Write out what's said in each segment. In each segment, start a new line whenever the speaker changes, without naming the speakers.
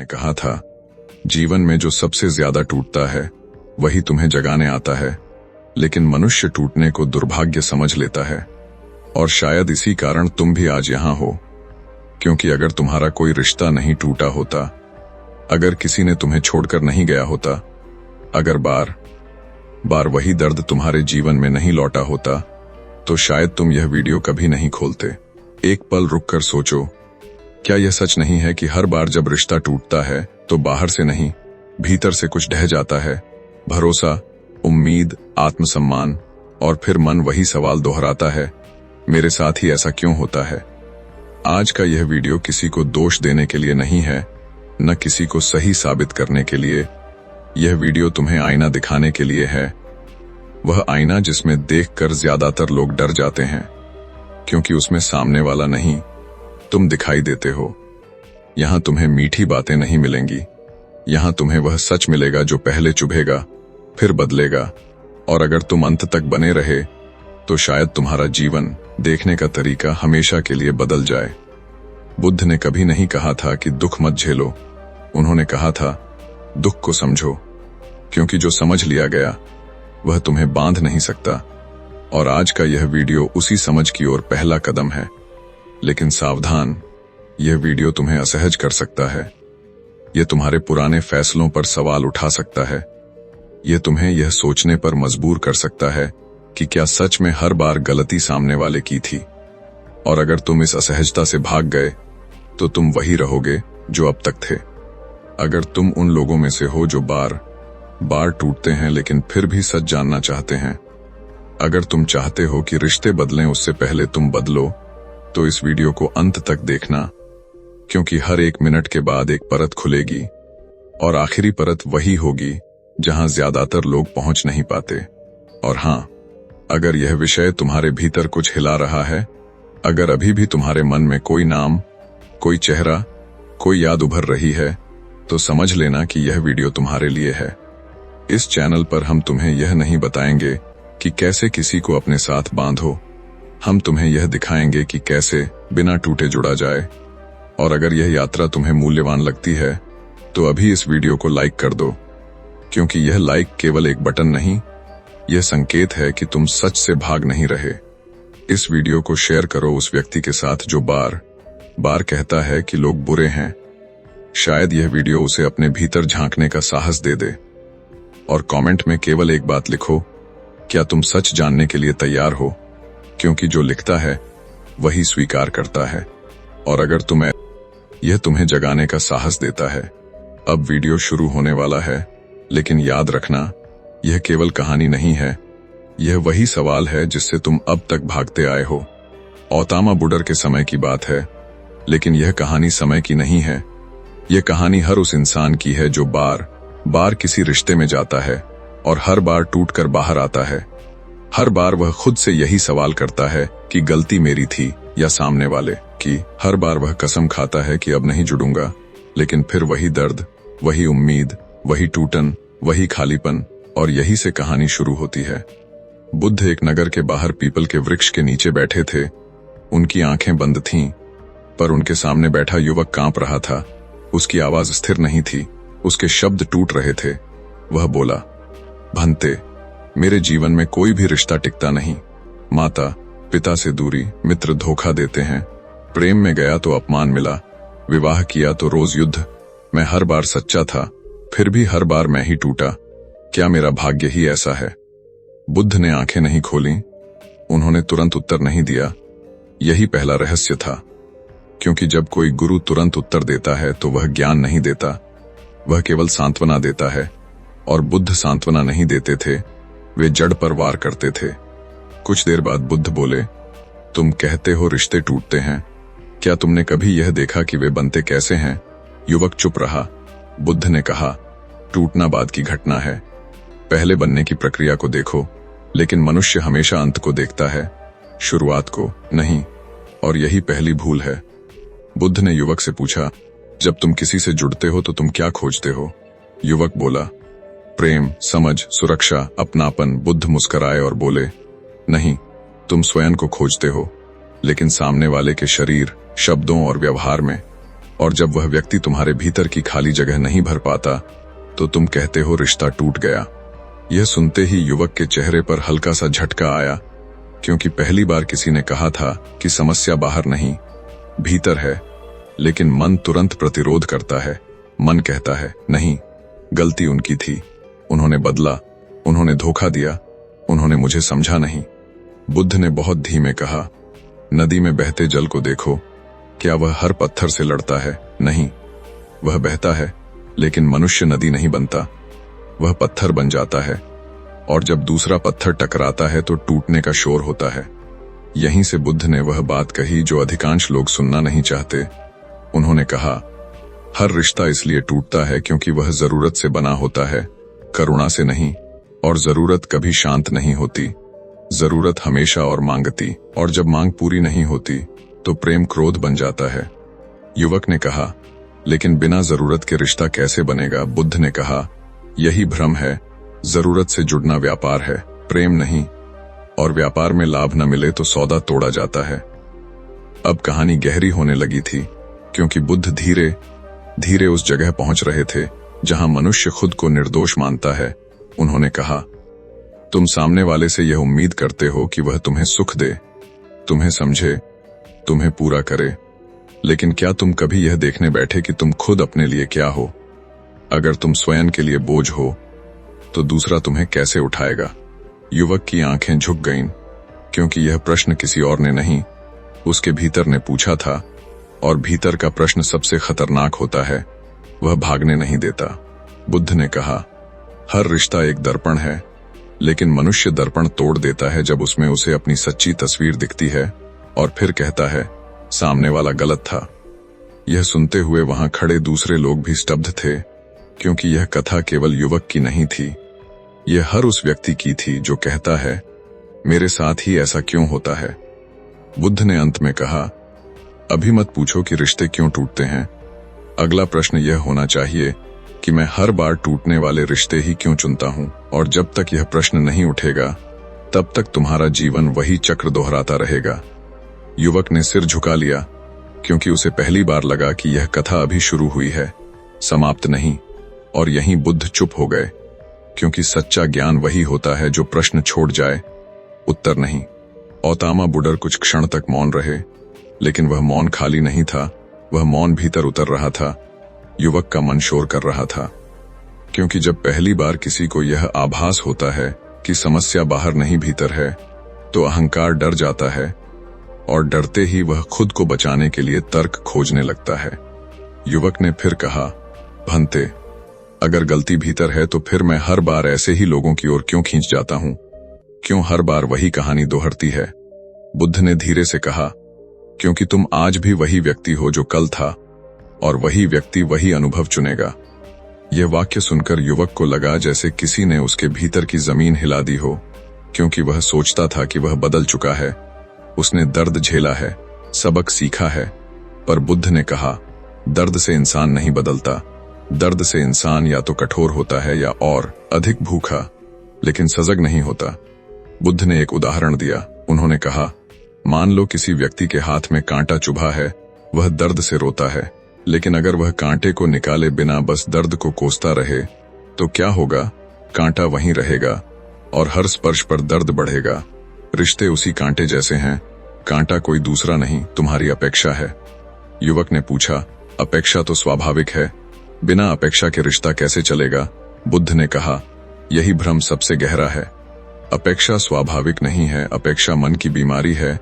ने कहा था, जीवन में जो सबसे ज्यादा टूटता है वही तुम्हें जगाने आता है, लेकिन मनुष्य टूटने को दुर्भाग्य समझ लेता है। और शायद इसी कारण तुम भी आज यहां हो, क्योंकि अगर तुम्हारा कोई रिश्ता नहीं टूटा होता, अगर किसी ने तुम्हें छोड़कर नहीं गया होता, अगर बार बार वही दर्द तुम्हारे जीवन में नहीं लौटा होता, तो शायद तुम यह वीडियो कभी नहीं खोलते। एक पल रुककर सोचो, क्या यह सच नहीं है कि हर बार जब रिश्ता टूटता है तो बाहर से नहीं, भीतर से कुछ ढह जाता है? भरोसा, उम्मीद, आत्मसम्मान, और फिर मन वही सवाल दोहराता है, मेरे साथ ही ऐसा क्यों होता है? आज का यह वीडियो किसी को दोष देने के लिए नहीं है, न किसी को सही साबित करने के लिए। यह वीडियो तुम्हें आईना दिखाने के लिए है, वह आईना जिसमें देखकर ज्यादातर लोग डर जाते हैं, क्योंकि उसमें सामने वाला नहीं, तुम दिखाई देते हो। यहां तुम्हें मीठी बातें नहीं मिलेंगी, यहां तुम्हें वह सच मिलेगा जो पहले चुभेगा, फिर बदलेगा, और अगर तुम अंत तक बने रहे तो शायद तुम्हारा जीवन देखने का तरीका हमेशा के लिए बदल जाए। बुद्ध ने कभी नहीं कहा था कि दुख मत झेलो, उन्होंने कहा था, दुख को समझो, क्योंकि जो समझ लिया गया वह तुम्हें बांध नहीं सकता। और आज का यह वीडियो उसी समझ की ओर पहला कदम है। लेकिन सावधान, यह वीडियो तुम्हें असहज कर सकता है, यह तुम्हारे पुराने फैसलों पर सवाल उठा सकता है, यह तुम्हें यह सोचने पर मजबूर कर सकता है कि क्या सच में हर बार गलती सामने वाले की थी। और अगर तुम इस असहजता से भाग गए तो तुम वही रहोगे जो अब तक थे। अगर तुम उन लोगों में से हो जो बार बार टूटते हैं लेकिन फिर भी सच जानना चाहते हैं, अगर तुम चाहते हो कि रिश्ते बदलें उससे पहले तुम बदलो, तो इस वीडियो को अंत तक देखना, क्योंकि हर एक मिनट के बाद एक परत खुलेगी, और आखिरी परत वही होगी जहां ज्यादातर लोग पहुंच नहीं पाते। और हां, अगर यह विषय तुम्हारे भीतर कुछ हिला रहा है, अगर अभी भी तुम्हारे मन में कोई नाम, कोई चेहरा, कोई याद उभर रही है, तो समझ लेना कि यह वीडियो तुम्हारे लिए है। इस चैनल पर हम तुम्हें यह नहीं बताएंगे कि कैसे किसी को अपने साथ बांधो, हम तुम्हें यह दिखाएंगे कि कैसे बिना टूटे जुड़ा जाए। और अगर यह यात्रा तुम्हें मूल्यवान लगती है तो अभी इस वीडियो को लाइक कर दो, क्योंकि यह लाइक केवल एक बटन नहीं, यह संकेत है कि तुम सच से भाग नहीं रहे। इस वीडियो को शेयर करो उस व्यक्ति के साथ जो बार बार कहता है कि लोग बुरे हैं। शायद यह वीडियो उसे अपने भीतर झांकने का साहस दे दे। और कमेंट में केवल एक बात लिखो, क्या तुम सच जानने के लिए तैयार हो? क्योंकि जो लिखता है वही स्वीकार करता है। और अगर यह तुम्हें जगाने का साहस देता है। अब वीडियो शुरू होने वाला है, लेकिन याद रखना, यह केवल कहानी नहीं है, यह वही सवाल है जिससे तुम अब तक भागते आए हो। औतामा बुडर के समय की बात है, लेकिन यह कहानी समय की नहीं है। यह कहानी हर उस इंसान की है जो बार बार किसी रिश्ते में जाता है और हर बार टूटकर बाहर आता है। हर बार वह खुद से यही सवाल करता है कि गलती मेरी थी या सामने वाले की। हर बार वह कसम खाता है कि अब नहीं जुड़ूंगा, लेकिन फिर वही दर्द, वही उम्मीद, वही टूटन, वही खालीपन, और यही से कहानी शुरू होती है। बुद्ध एक नगर के बाहर पीपल के वृक्ष के नीचे बैठे थे। उनकी आंखें बंद थीं, पर उनके सामने बैठा युवक कांप रहा था। उसकी आवाज स्थिर नहीं थी, उसके शब्द टूट रहे थे। वह बोला, भंते, मेरे जीवन में कोई भी रिश्ता टिकता नहीं। माता पिता से दूरी, मित्र धोखा देते हैं, प्रेम में गया तो अपमान मिला, विवाह किया तो रोज युद्ध। मैं हर बार सच्चा था, फिर भी हर बार मैं ही टूटा। क्या मेरा भाग्य ही ऐसा है? बुद्ध ने आंखें नहीं खोली, उन्होंने तुरंत उत्तर नहीं दिया। यही पहला रहस्य था, क्योंकि जब कोई गुरु तुरंत उत्तर देता है तो वह ज्ञान नहीं देता, वह केवल सांत्वना देता है। और बुद्ध सांत्वना नहीं देते थे, वे जड़ पर वार करते थे। कुछ देर बाद बुद्ध बोले, तुम कहते हो रिश्ते टूटते हैं, क्या तुमने कभी यह देखा कि वे बनते कैसे हैं? युवक चुप रहा। बुद्ध ने कहा, टूटना बाद की घटना है, पहले बनने की प्रक्रिया को देखो। लेकिन मनुष्य हमेशा अंत को देखता है, शुरुआत को नहीं, और यही पहली भूल है। बुद्ध ने युवक से पूछा, जब तुम किसी से जुड़ते हो तो तुम क्या खोजते हो? युवक बोला, प्रेम, समझ, सुरक्षा, अपनापन। बुद्ध मुस्कुराए और बोले, नहीं, तुम स्वयं को खोजते हो, लेकिन सामने वाले के शरीर, शब्दों और व्यवहार में। और जब वह व्यक्ति तुम्हारे भीतर की खाली जगह नहीं भर पाता तो तुम कहते हो रिश्ता टूट गया। यह सुनते ही युवक के चेहरे पर हल्का सा झटका आया, क्योंकि पहली बार किसी ने कहा था कि समस्या बाहर नहीं, भीतर है। लेकिन मन तुरंत प्रतिरोध करता है। मन कहता है, नहीं, गलती उनकी थी, उन्होंने बदला, उन्होंने धोखा दिया, उन्होंने मुझे समझा नहीं। बुद्ध ने बहुत धीमे कहा, नदी में बहते जल को देखो, क्या वह हर पत्थर से लड़ता है? नहीं, वह बहता है, लेकिन मनुष्य नदी नहीं बनता, वह पत्थर बन जाता है। और जब दूसरा पत्थर टकराता है तो टूटने का शोर होता है। यहीं से बुद्ध ने वह बात कही जो अधिकांश लोग सुनना नहीं चाहते। उन्होंने कहा, हर रिश्ता इसलिए टूटता है क्योंकि वह जरूरत से बना होता है, करुणा से नहीं। और जरूरत कभी शांत नहीं होती, जरूरत हमेशा और मांगती, और जब मांग पूरी नहीं होती तो प्रेम क्रोध बन जाता है। युवक ने कहा, लेकिन बिना जरूरत के रिश्ता कैसे बनेगा? बुद्ध ने कहा, यही भ्रम है, जरूरत से जुड़ना व्यापार है, प्रेम नहीं। और व्यापार में लाभ न मिले तो सौदा तोड़ा जाता है। अब कहानी गहरी होने लगी थी, क्योंकि बुद्ध धीरे धीरे उस जगह पहुंच रहे थे जहां मनुष्य खुद को निर्दोष मानता है। उन्होंने कहा, तुम सामने वाले से यह उम्मीद करते हो कि वह तुम्हें सुख दे, तुम्हें समझे, तुम्हें पूरा करे, लेकिन क्या तुम कभी यह देखने बैठे कि तुम खुद अपने लिए क्या हो? अगर तुम स्वयं के लिए बोझ हो तो दूसरा तुम्हें कैसे उठाएगा? युवक की आंखें झुक गईं, क्योंकि यह प्रश्न किसी और ने नहीं, उसके भीतर ने पूछा था। और भीतर का प्रश्न सबसे खतरनाक होता है, वह भागने नहीं देता। बुद्ध ने कहा, हर रिश्ता एक दर्पण है, लेकिन मनुष्य दर्पण तोड़ देता है जब उसमें उसे अपनी सच्ची तस्वीर दिखती है और फिर कहता है, सामने वाला गलत था। यह सुनते हुए वहां खड़े दूसरे लोग भी स्तब्ध थे, क्योंकि यह कथा केवल युवक की नहीं थी, यह हर उस व्यक्ति की थी जो कहता है, मेरे साथ ही ऐसा क्यों होता है? बुद्ध ने अंत में कहा, अभी मत पूछो कि रिश्ते क्यों टूटते हैं। अगला प्रश्न यह होना चाहिए कि मैं हर बार टूटने वाले रिश्ते ही क्यों चुनता हूं? और जब तक यह प्रश्न नहीं उठेगा, तब तक तुम्हारा जीवन वही चक्र दोहराता रहेगा। युवक ने सिर झुका लिया, क्योंकि उसे पहली बार लगा कि यह कथा अभी शुरू हुई है, समाप्त नहीं। और यहीं बुद्ध चुप हो गए, क्योंकि सच्चा ज्ञान वही होता है जो प्रश्न छोड़ जाए, उत्तर नहीं। औतामा बुडर कुछ क्षण तक मौन रहे, लेकिन वह मौन खाली नहीं था, वह मौन भीतर उतर रहा था। युवक का मन शोर कर रहा था, क्योंकि जब पहली बार किसी को यह आभास होता है कि समस्या बाहर नहीं भीतर है, तो अहंकार डर जाता है, और डरते ही वह खुद को बचाने के लिए तर्क खोजने लगता है। युवक ने फिर कहा, भंते, अगर गलती भीतर है तो फिर मैं हर बार ऐसे ही लोगों की ओर क्यों खींच जाता हूं? क्यों हर बार वही कहानी दोहरती है? बुद्ध ने धीरे से कहा, क्योंकि तुम आज भी वही व्यक्ति हो जो कल था, और वही व्यक्ति वही अनुभव चुनेगा। यह वाक्य सुनकर युवक को लगा जैसे किसी ने उसके भीतर की जमीन हिला दी हो, क्योंकि वह सोचता था कि वह बदल चुका है, उसने दर्द झेला है, सबक सीखा है। पर बुद्ध ने कहा, दर्द से इंसान नहीं बदलता, दर्द से इंसान या तो कठोर होता है या और अधिक भूखा, लेकिन सजग नहीं होता। बुद्ध ने एक उदाहरण दिया। उन्होंने कहा, मान लो किसी व्यक्ति के हाथ में कांटा चुभा है, वह दर्द से रोता है, लेकिन अगर वह कांटे को निकाले बिना बस दर्द को कोसता रहे तो क्या होगा? कांटा वहीं रहेगा और हर स्पर्श पर दर्द बढ़ेगा। रिश्ते उसी कांटे जैसे हैं, कांटा कोई दूसरा नहीं, तुम्हारी अपेक्षा है। युवक ने पूछा, अपेक्षा तो स्वाभाविक है, बिना अपेक्षा के रिश्ता कैसे चलेगा? बुद्ध ने कहा, यही भ्रम सबसे गहरा है। अपेक्षा स्वाभाविक नहीं है, अपेक्षा मन की बीमारी है,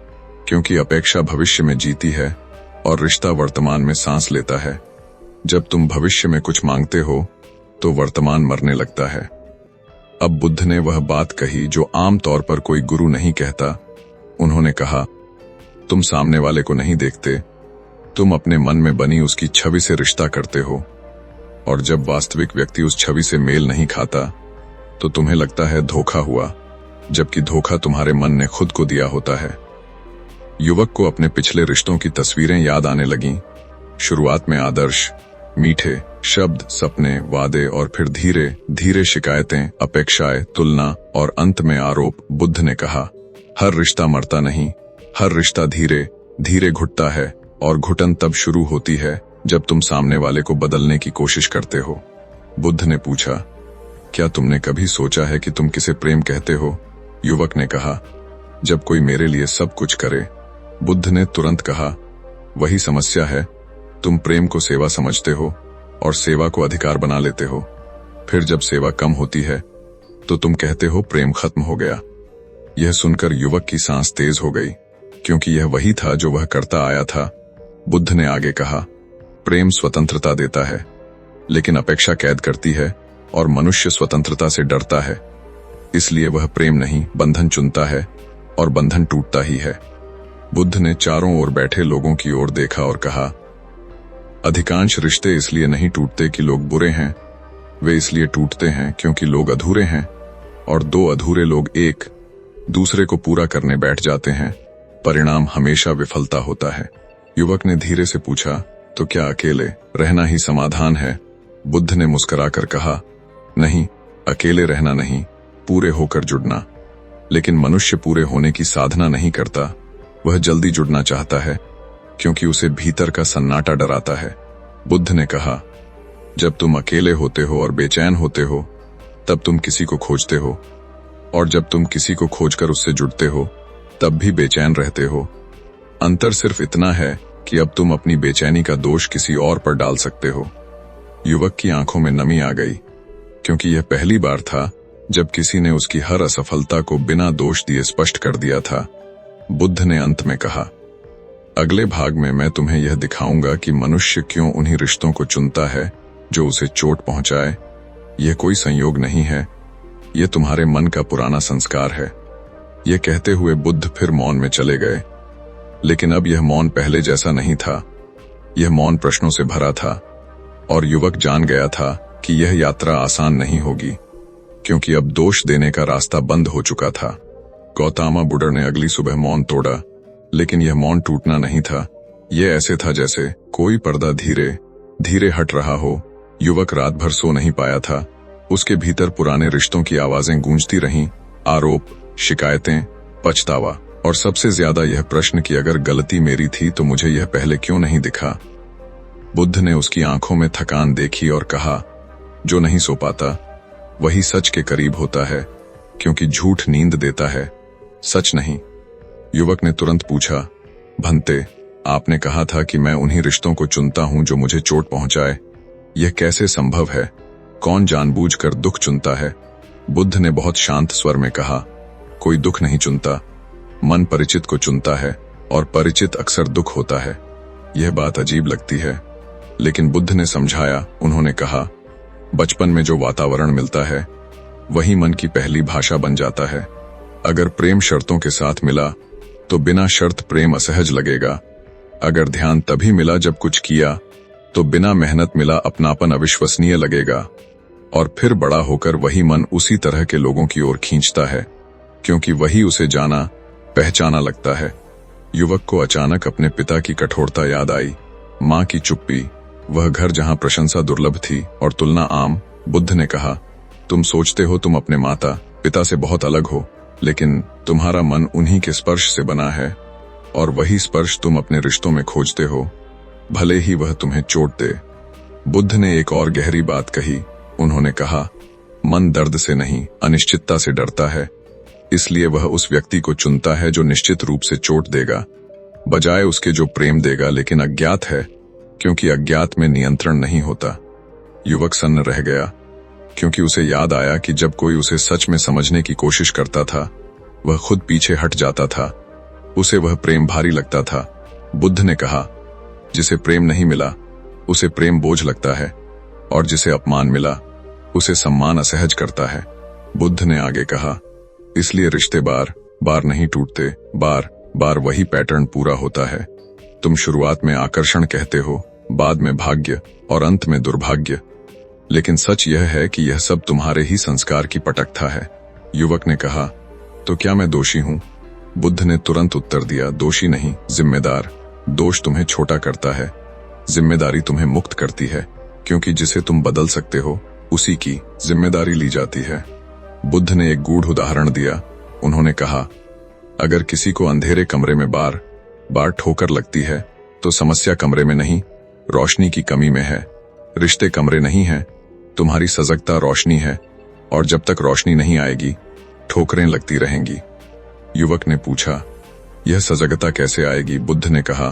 क्योंकि अपेक्षा भविष्य में जीती है और रिश्ता वर्तमान में सांस लेता है। जब तुम भविष्य में कुछ मांगते हो तो वर्तमान मरने लगता है। अब बुद्ध ने वह बात कही जो आम तौर पर कोई गुरु नहीं कहता। उन्होंने कहा, तुम सामने वाले को नहीं देखते, तुम अपने मन में बनी उसकी छवि से रिश्ता करते हो, और जब वास्तविक व्यक्ति उस छवि से मेल नहीं खाता तो तुम्हें लगता है धोखा हुआ, जबकि धोखा तुम्हारे मन ने खुद को दिया होता है। युवक को अपने पिछले रिश्तों की तस्वीरें याद आने लगीं। शुरुआत में आदर्श, मीठे शब्द, सपने, वादे, और फिर धीरे धीरे शिकायतें, अपेक्षाएं, तुलना और अंत में आरोप। बुद्ध ने कहा, हर रिश्ता मरता नहीं, हर रिश्ता धीरे धीरे घुटता है, और घुटन तब शुरू होती है जब तुम सामने वाले को बदलने की कोशिश करते हो। बुद्ध ने पूछा, क्या तुमने कभी सोचा है कि तुम किसे प्रेम कहते हो? युवक ने कहा, जब कोई मेरे लिए सब कुछ करे। बुद्ध ने तुरंत कहा, वही समस्या है, तुम प्रेम को सेवा समझते हो और सेवा को अधिकार बना लेते हो। फिर जब सेवा कम होती है तो तुम कहते हो प्रेम खत्म हो गया। यह सुनकर युवक की सांस तेज हो गई, क्योंकि यह वही था जो वह करता आया था। बुद्ध ने आगे कहा, प्रेम स्वतंत्रता देता है, लेकिन अपेक्षा कैद करती है और मनुष्य स्वतंत्रता से डरता है। इसलिए वह प्रेम नहीं, बंधन चुनता है और बंधन टूटता ही है। बुद्ध ने चारों ओर बैठे लोगों की ओर देखा और कहा, अधिकांश रिश्ते इसलिए नहीं टूटते कि लोग बुरे हैं, वे इसलिए टूटते हैं क्योंकि लोग अधूरे हैं, और दो अधूरे लोग एक दूसरे को पूरा करने बैठ जाते हैं। परिणाम हमेशा विफलता होता है। युवक ने धीरे से पूछा, तो क्या अकेले रहना ही समाधान है? बुद्ध ने मुस्कुराकर कहा, नहीं, अकेले रहना नहीं, पूरे होकर जुड़ना। लेकिन मनुष्य पूरे होने की साधना नहीं करता, वह जल्दी जुड़ना चाहता है, क्योंकि उसे भीतर का सन्नाटा डराता है। बुद्ध ने कहा, जब तुम अकेले होते हो और बेचैन होते हो, तब तुम किसी को खोजते हो, और जब तुम किसी को खोजकर उससे जुड़ते हो, तब भी बेचैन रहते हो। अंतर सिर्फ इतना है कि अब तुम अपनी बेचैनी का दोष किसी और पर डाल सकते हो। युवक की आंखों में नमी आ गई, क्योंकि यह पहली बार था जब किसी ने उसकी हर असफलता को बिना दोष दिए स्पष्ट कर दिया था। बुद्ध ने अंत में कहा, अगले भाग में मैं तुम्हें यह दिखाऊंगा कि मनुष्य क्यों उन्हीं रिश्तों को चुनता है जो उसे चोट पहुंचाए। यह कोई संयोग नहीं है, यह तुम्हारे मन का पुराना संस्कार है। यह कहते हुए बुद्ध फिर मौन में चले गए। लेकिन अब यह मौन पहले जैसा नहीं था। यह मौन प्रश्नों से भरा था, और युवक जान गया था कि यह यात्रा आसान नहीं होगी, क्योंकि अब दोष देने का रास्ता बंद हो चुका था। गौतम बुद्ध ने अगली सुबह मौन तोड़ा, लेकिन यह मौन टूटना नहीं था। यह ऐसे था जैसे कोई पर्दा धीरे धीरे हट रहा हो। युवक रात भर सो नहीं पाया था। उसके भीतर पुराने रिश्तों की आवाजें गूंजती रहीं, आरोप, शिकायतें, पछतावा, और सबसे ज्यादा यह प्रश्न कि अगर गलती मेरी थी तो मुझे यह पहले क्यों नहीं दिखा। बुद्ध ने उसकी आंखों में थकान देखी और कहा, जो नहीं सो पाता वही सच के करीब होता है, क्योंकि झूठ नींद देता है, सच नहीं। युवक ने तुरंत पूछा, भंते, आपने कहा था कि मैं उन्हीं रिश्तों को चुनता हूं जो मुझे चोट पहुंचाए। यह कैसे संभव है? कौन जानबूझकर दुख चुनता है? बुद्ध ने बहुत शांत स्वर में कहा, कोई दुख नहीं चुनता, मन परिचित को चुनता है, और परिचित अक्सर दुख होता है। यह बात अजीब लगती है, लेकिन बुद्ध ने समझाया। उन्होंने कहा, बचपन में जो वातावरण मिलता है वही मन की पहली भाषा बन जाता है। अगर प्रेम शर्तों के साथ मिला तो बिना शर्त प्रेम असहज लगेगा। अगर ध्यान तभी मिला जब कुछ किया तो बिना मेहनत मिला अपनापन अविश्वसनीय लगेगा। और फिर बड़ा होकर वही मन उसी तरह के लोगों की ओर खींचता है, क्योंकि वही उसे जाना पहचाना लगता है। युवक को अचानक अपने पिता की कठोरता याद आई, मां की चुप्पी, वह घर जहां प्रशंसा दुर्लभ थी और तुलना आम। बुद्ध ने कहा, तुम सोचते हो तुम अपने माता पिता से बहुत अलग हो, लेकिन तुम्हारा मन उन्हीं के स्पर्श से बना है, और वही स्पर्श तुम अपने रिश्तों में खोजते हो, भले ही वह तुम्हें चोट दे। बुद्ध ने एक और गहरी बात कही। उन्होंने कहा, मन दर्द से नहीं, अनिश्चितता से डरता है, इसलिए वह उस व्यक्ति को चुनता है जो निश्चित रूप से चोट देगा, बजाय उसके जो प्रेम देगा। लेकिन अज्ञात है, क्योंकि अज्ञात में नियंत्रण नहीं होता। युवक सन्न रह गया, क्योंकि उसे याद आया कि जब कोई उसे सच में समझने की कोशिश करता था, वह खुद पीछे हट जाता था। उसे वह प्रेम भारी लगता था। बुद्ध ने कहा, जिसे प्रेम नहीं मिला उसे प्रेम बोझ लगता है, और जिसे अपमान मिला उसे सम्मान असहज करता है। बुद्ध ने आगे कहा, इसलिए रिश्ते बार बार नहीं टूटते, बार बार वही पैटर्न पूरा होता है। तुम शुरुआत में आकर्षण कहते हो, बाद में भाग्य, और अंत में दुर्भाग्य, लेकिन सच यह है कि यह सब तुम्हारे ही संस्कार की पटकथा है। युवक ने कहा, तो क्या मैं दोषी हूं? बुद्ध ने तुरंत उत्तर दिया, दोषी नहीं, जिम्मेदार। दोष तुम्हें छोटा करता है, जिम्मेदारी तुम्हें मुक्त करती है, क्योंकि जिसे तुम बदल सकते हो उसी की जिम्मेदारी ली जाती है। बुद्ध ने एक गूढ़ उदाहरण दिया। उन्होंने कहा, अगर किसी को अंधेरे कमरे में बार बार ठोकर लगती है तो समस्या कमरे में नहीं, रोशनी की कमी में है। रिश्ते कमरे नहीं हैं, तुम्हारी सजगता रोशनी है, और जब तक रोशनी नहीं आएगी ठोकरें लगती रहेंगी। युवक ने पूछा, यह सजगता कैसे आएगी? बुद्ध ने कहा,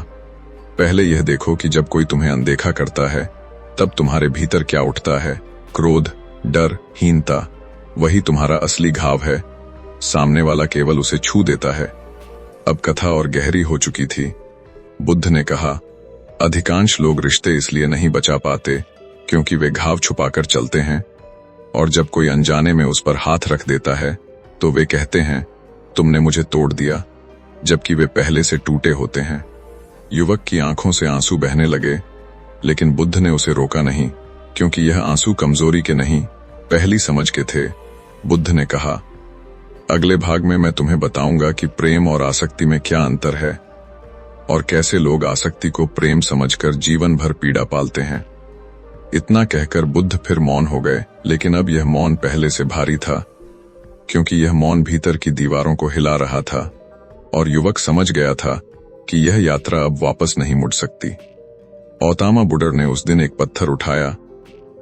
पहले यह देखो कि जब कोई तुम्हें अनदेखा करता है तब तुम्हारे भीतर क्या उठता है। क्रोध, डर, हीनता, वही तुम्हारा असली घाव है। सामने वाला केवल उसे छू देता है। अब कथा और गहरी हो चुकी थी। बुद्ध ने कहा, अधिकांश लोग रिश्ते इसलिए नहीं बचा पाते क्योंकि वे घाव छुपाकर चलते हैं, और जब कोई अनजाने में उस पर हाथ रख देता है तो वे कहते हैं, तुमने मुझे तोड़ दिया, जबकि वे पहले से टूटे होते हैं। युवक की आंखों से आंसू बहने लगे, लेकिन बुद्ध ने उसे रोका नहीं, क्योंकि यह आंसू कमजोरी के नहीं, पहली समझ के थे। बुद्ध ने कहा, अगले भाग में मैं तुम्हें बताऊंगा कि प्रेम और आसक्ति में क्या अंतर है, और कैसे लोग आसक्ति को प्रेम समझकर जीवन भर पीड़ा पालते हैं। इतना कहकर बुद्ध फिर मौन हो गए, लेकिन अब यह मौन पहले से भारी था, क्योंकि यह मौन भीतर की दीवारों को हिला रहा था, और युवक समझ गया था कि यह यात्रा अब वापस नहीं मुड़ सकती। औतामा बुडर ने उस दिन एक पत्थर उठाया,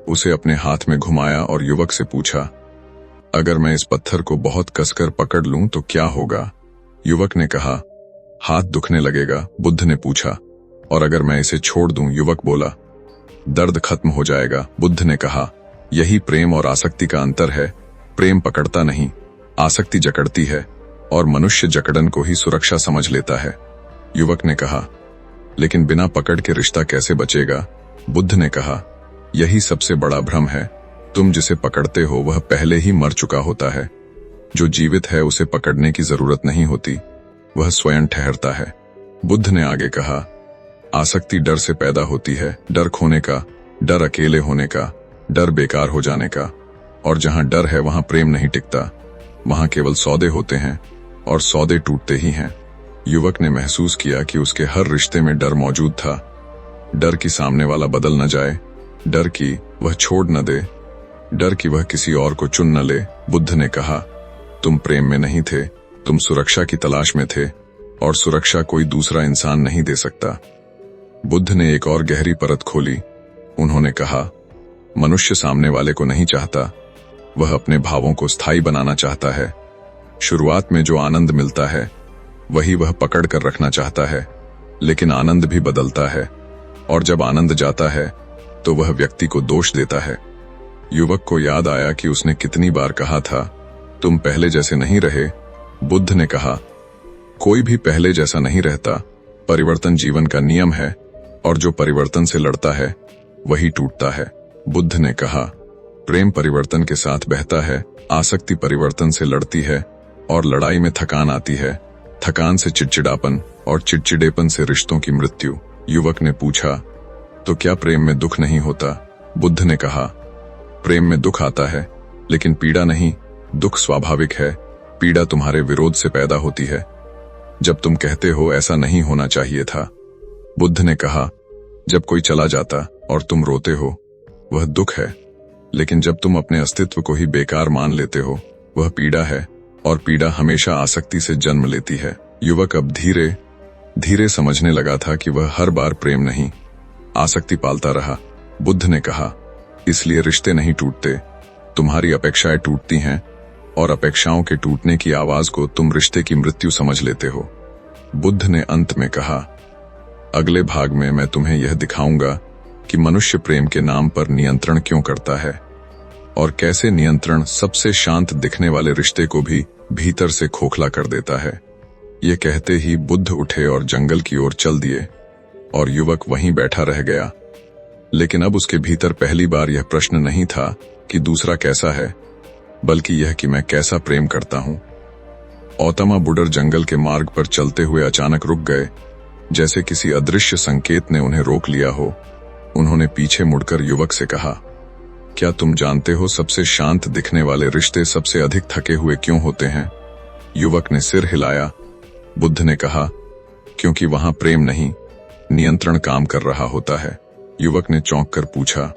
उसे अपने हाथ में घुमाया और युवक से पूछा, अगर मैं इस पत्थर को बहुत कसकर पकड़ लूं तो क्या होगा? युवक ने कहा, हाथ दुखने लगेगा। बुद्ध ने पूछा, और अगर मैं इसे छोड़ दूं? युवक बोला, दर्द खत्म हो जाएगा। बुद्ध ने कहा, यही प्रेम और आसक्ति का अंतर है। प्रेम पकड़ता नहीं, आसक्ति जकड़ती है, और मनुष्य जकड़न को ही सुरक्षा समझ लेता है। युवक ने कहा, लेकिन बिना पकड़ के रिश्ता कैसे बचेगा? बुद्ध ने कहा, यही सबसे बड़ा भ्रम है। तुम जिसे पकड़ते हो वह पहले ही मर चुका होता है। जो जीवित है उसे पकड़ने की जरूरत नहीं होती, वह स्वयं ठहरता है। बुद्ध ने आगे कहा, आसक्ति डर से पैदा होती है, डर खोने का, डर अकेले होने का, डर बेकार हो जाने का, और जहां डर है वहां प्रेम नहीं टिकता, वहां केवल सौदे होते हैं, और सौदे टूटते ही हैं। युवक ने महसूस किया कि उसके हर रिश्ते में डर मौजूद था। डर कि सामने वाला बदल न जाए, डर कि वह छोड़ न दे, डर कि वह किसी और को चुन न ले। बुद्ध ने कहा, तुम प्रेम में नहीं थे, तुम सुरक्षा की तलाश में थे, और सुरक्षा कोई दूसरा इंसान नहीं दे सकता। बुद्ध ने एक और गहरी परत खोली। उन्होंने कहा, मनुष्य सामने वाले को नहीं चाहता, वह अपने भावों को स्थायी बनाना चाहता है। शुरुआत में जो आनंद मिलता है वही वह पकड़ कर रखना चाहता है, लेकिन आनंद भी बदलता है, और जब आनंद जाता है तो वह व्यक्ति को दोष देता है। युवक को याद आया कि उसने कितनी बार कहा था, तुम पहले जैसे नहीं रहे। बुद्ध ने कहा, कोई भी पहले जैसा नहीं रहता, परिवर्तन जीवन का नियम है, और जो परिवर्तन से लड़ता है वही टूटता है। बुद्ध ने कहा, प्रेम परिवर्तन के साथ बहता है, आसक्ति परिवर्तन से लड़ती है, और लड़ाई में थकान आती है, थकान से चिड़चिड़ापन, और चिड़चिड़ेपन से रिश्तों की मृत्यु। युवक ने पूछा, तो क्या प्रेम में दुख नहीं होता? बुद्ध ने कहा, प्रेम में दुख आता है, लेकिन पीड़ा नहीं। दुख स्वाभाविक है, पीड़ा तुम्हारे विरोध से पैदा होती है, जब तुम कहते हो ऐसा नहीं होना चाहिए था। बुद्ध ने कहा, जब कोई चला जाता और तुम रोते हो वह दुख है, लेकिन जब तुम अपने अस्तित्व को ही बेकार मान लेते हो वह पीड़ा है, और पीड़ा हमेशा आसक्ति से जन्म लेती है। युवक अब धीरे धीरे समझने लगा था कि वह हर बार प्रेम नहीं, आसक्ति पालता रहा। बुद्ध ने कहा, इसलिए रिश्ते नहीं टूटते, तुम्हारी अपेक्षाएं टूटती हैं, और अपेक्षाओं के टूटने की आवाज को तुम रिश्ते की मृत्यु समझ लेते हो। बुद्ध ने अंत में कहा, अगले भाग में मैं तुम्हें यह दिखाऊंगा कि मनुष्य प्रेम के नाम पर नियंत्रण क्यों करता है, और कैसे नियंत्रण सबसे शांत दिखने वाले रिश्ते को भी भीतर से खोखला कर देता है। ये कहते ही बुद्ध उठे और जंगल की ओर चल दिए, और युवक वहीं बैठा रह गया। लेकिन अब उसके भीतर पहली बार यह प्रश्न नहीं था कि दूसरा कैसा है, बल्कि यह कि मैं कैसा प्रेम करता हूं। औतमा बुडर जंगल के मार्ग पर चलते हुए अचानक रुक गए, जैसे किसी अदृश्य संकेत ने उन्हें रोक लिया हो। उन्होंने पीछे मुड़कर युवक से कहा, क्या तुम जानते हो सबसे शांत दिखने वाले रिश्ते सबसे अधिक थके हुए क्यों होते हैं? युवक ने सिर हिलाया। बुद्ध ने कहा, क्योंकि वहां प्रेम नहीं, नियंत्रण काम कर रहा होता है। युवक ने चौंक कर पूछा,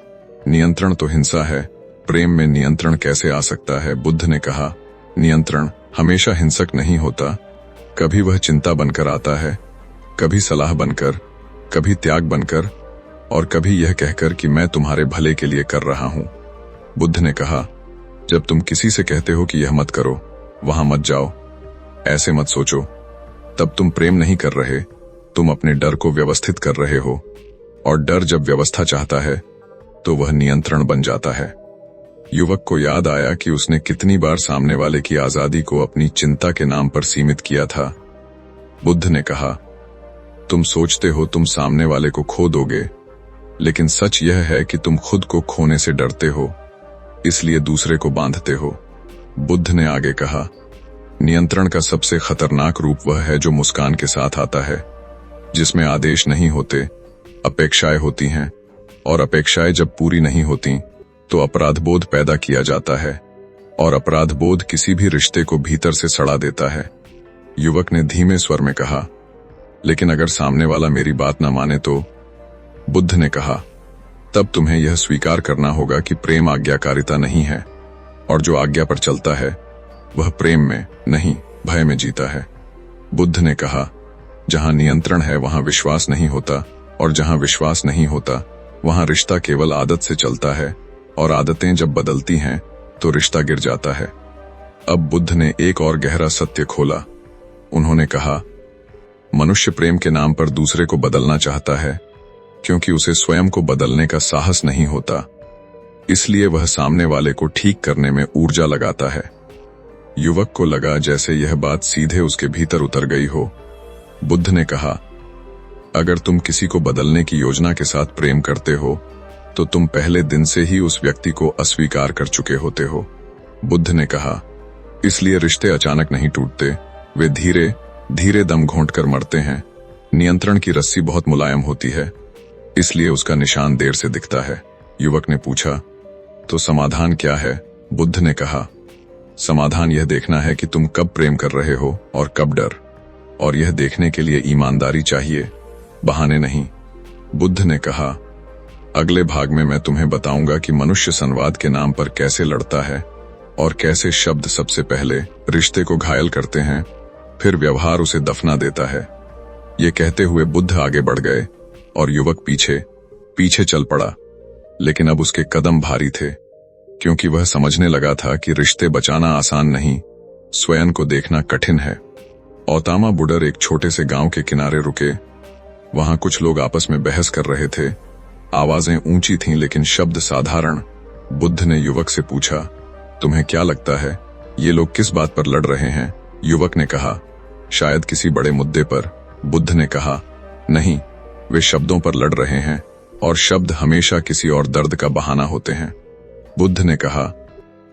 नियंत्रण तो हिंसा है, प्रेम में नियंत्रण कैसे आ सकता है? बुद्ध ने कहा, नियंत्रण हमेशा हिंसक नहीं होता, कभी वह चिंता बनकर आता है, कभी सलाह बनकर, कभी त्याग बनकर, और कभी यह कहकर कि मैं तुम्हारे भले के लिए कर रहा हूं। बुद्ध ने कहा, जब तुम किसी से कहते हो कि यह मत करो, वहां मत जाओ, ऐसे मत सोचो, तब तुम प्रेम नहीं कर रहे, तुम अपने डर को व्यवस्थित कर रहे हो। और डर जब व्यवस्था चाहता है तो वह नियंत्रण बन जाता है। युवक को याद आया कि उसने कितनी बार सामने वाले की आजादी को अपनी चिंता के नाम पर सीमित किया था। बुद्ध ने कहा, तुम सोचते हो तुम सामने वाले को खो दोगे, लेकिन सच यह है कि तुम खुद को खोने से डरते हो, इसलिए दूसरे को बांधते हो। बुद्ध ने आगे कहा, नियंत्रण का सबसे खतरनाक रूप वह है जो मुस्कान के साथ आता है, जिसमें आदेश नहीं होते, अपेक्षाएं होती हैं, और अपेक्षाएं जब पूरी नहीं होती तो अपराधबोध पैदा किया जाता है, और अपराधबोध किसी भी रिश्ते को भीतर से सड़ा देता है। युवक ने धीमे स्वर में कहा, लेकिन अगर सामने वाला मेरी बात न माने तो? बुद्ध ने कहा, तब तुम्हें यह स्वीकार करना होगा कि प्रेम आज्ञाकारिता नहीं है, और जो आज्ञा पर चलता है वह प्रेम में नहीं, भय में जीता है। बुद्ध ने कहा, जहां नियंत्रण है वहां विश्वास नहीं होता, और जहां विश्वास नहीं होता वहां रिश्ता केवल आदत से चलता है, और आदतें जब बदलती हैं तो रिश्ता गिर जाता है। अब बुद्ध ने एक और गहरा सत्य खोला। उन्होंने कहा, मनुष्य प्रेम के नाम पर दूसरे को बदलना चाहता है, क्योंकि उसे स्वयं को बदलने का साहस नहीं होता, इसलिए वह सामने वाले को ठीक करने में ऊर्जा लगाता है। युवक को लगा जैसे यह बात सीधे उसके भीतर उतर गई हो। बुद्ध ने कहा, अगर तुम किसी को बदलने की योजना के साथ प्रेम करते हो तो तुम पहले दिन से ही उस व्यक्ति को अस्वीकार कर चुके होते हो। बुद्ध ने कहा, इसलिए रिश्ते अचानक नहीं टूटते, वे धीरे धीरे दम घोंट कर मरते हैं। नियंत्रण की रस्सी बहुत मुलायम होती है, इसलिए उसका निशान देर से दिखता है। युवक ने पूछा, तो समाधान क्या है? बुद्ध ने कहा, समाधान यह देखना है कि तुम कब प्रेम कर रहे हो और कब डर, और यह देखने के लिए ईमानदारी चाहिए, बहाने नहीं। बुद्ध ने कहा, अगले भाग में मैं तुम्हें बताऊंगा कि मनुष्य संवाद के नाम पर कैसे लड़ता है, और कैसे शब्द सबसे पहले रिश्ते को घायल करते हैं, फिर व्यवहार उसे दफना देता है। ये कहते हुए बुद्ध आगे बढ़ गए और युवक पीछे पीछे चल पड़ा, लेकिन अब उसके कदम भारी थे, क्योंकि वह समझने लगा था कि रिश्ते बचाना आसान नहीं, स्वयं को देखना कठिन है। औतामा बुडर एक छोटे से गांव के किनारे रुके। वहां कुछ लोग आपस में बहस कर रहे थे। आवाजें ऊंची थीं लेकिन शब्द साधारण। बुद्ध ने युवक से पूछा, तुम्हें क्या लगता है ये लोग किस बात पर लड़ रहे हैं? युवक ने कहा, शायद किसी बड़े मुद्दे पर। बुद्ध ने कहा, नहीं, वे शब्दों पर लड़ रहे हैं, और शब्द हमेशा किसी और दर्द का बहाना होते हैं। बुद्ध ने कहा,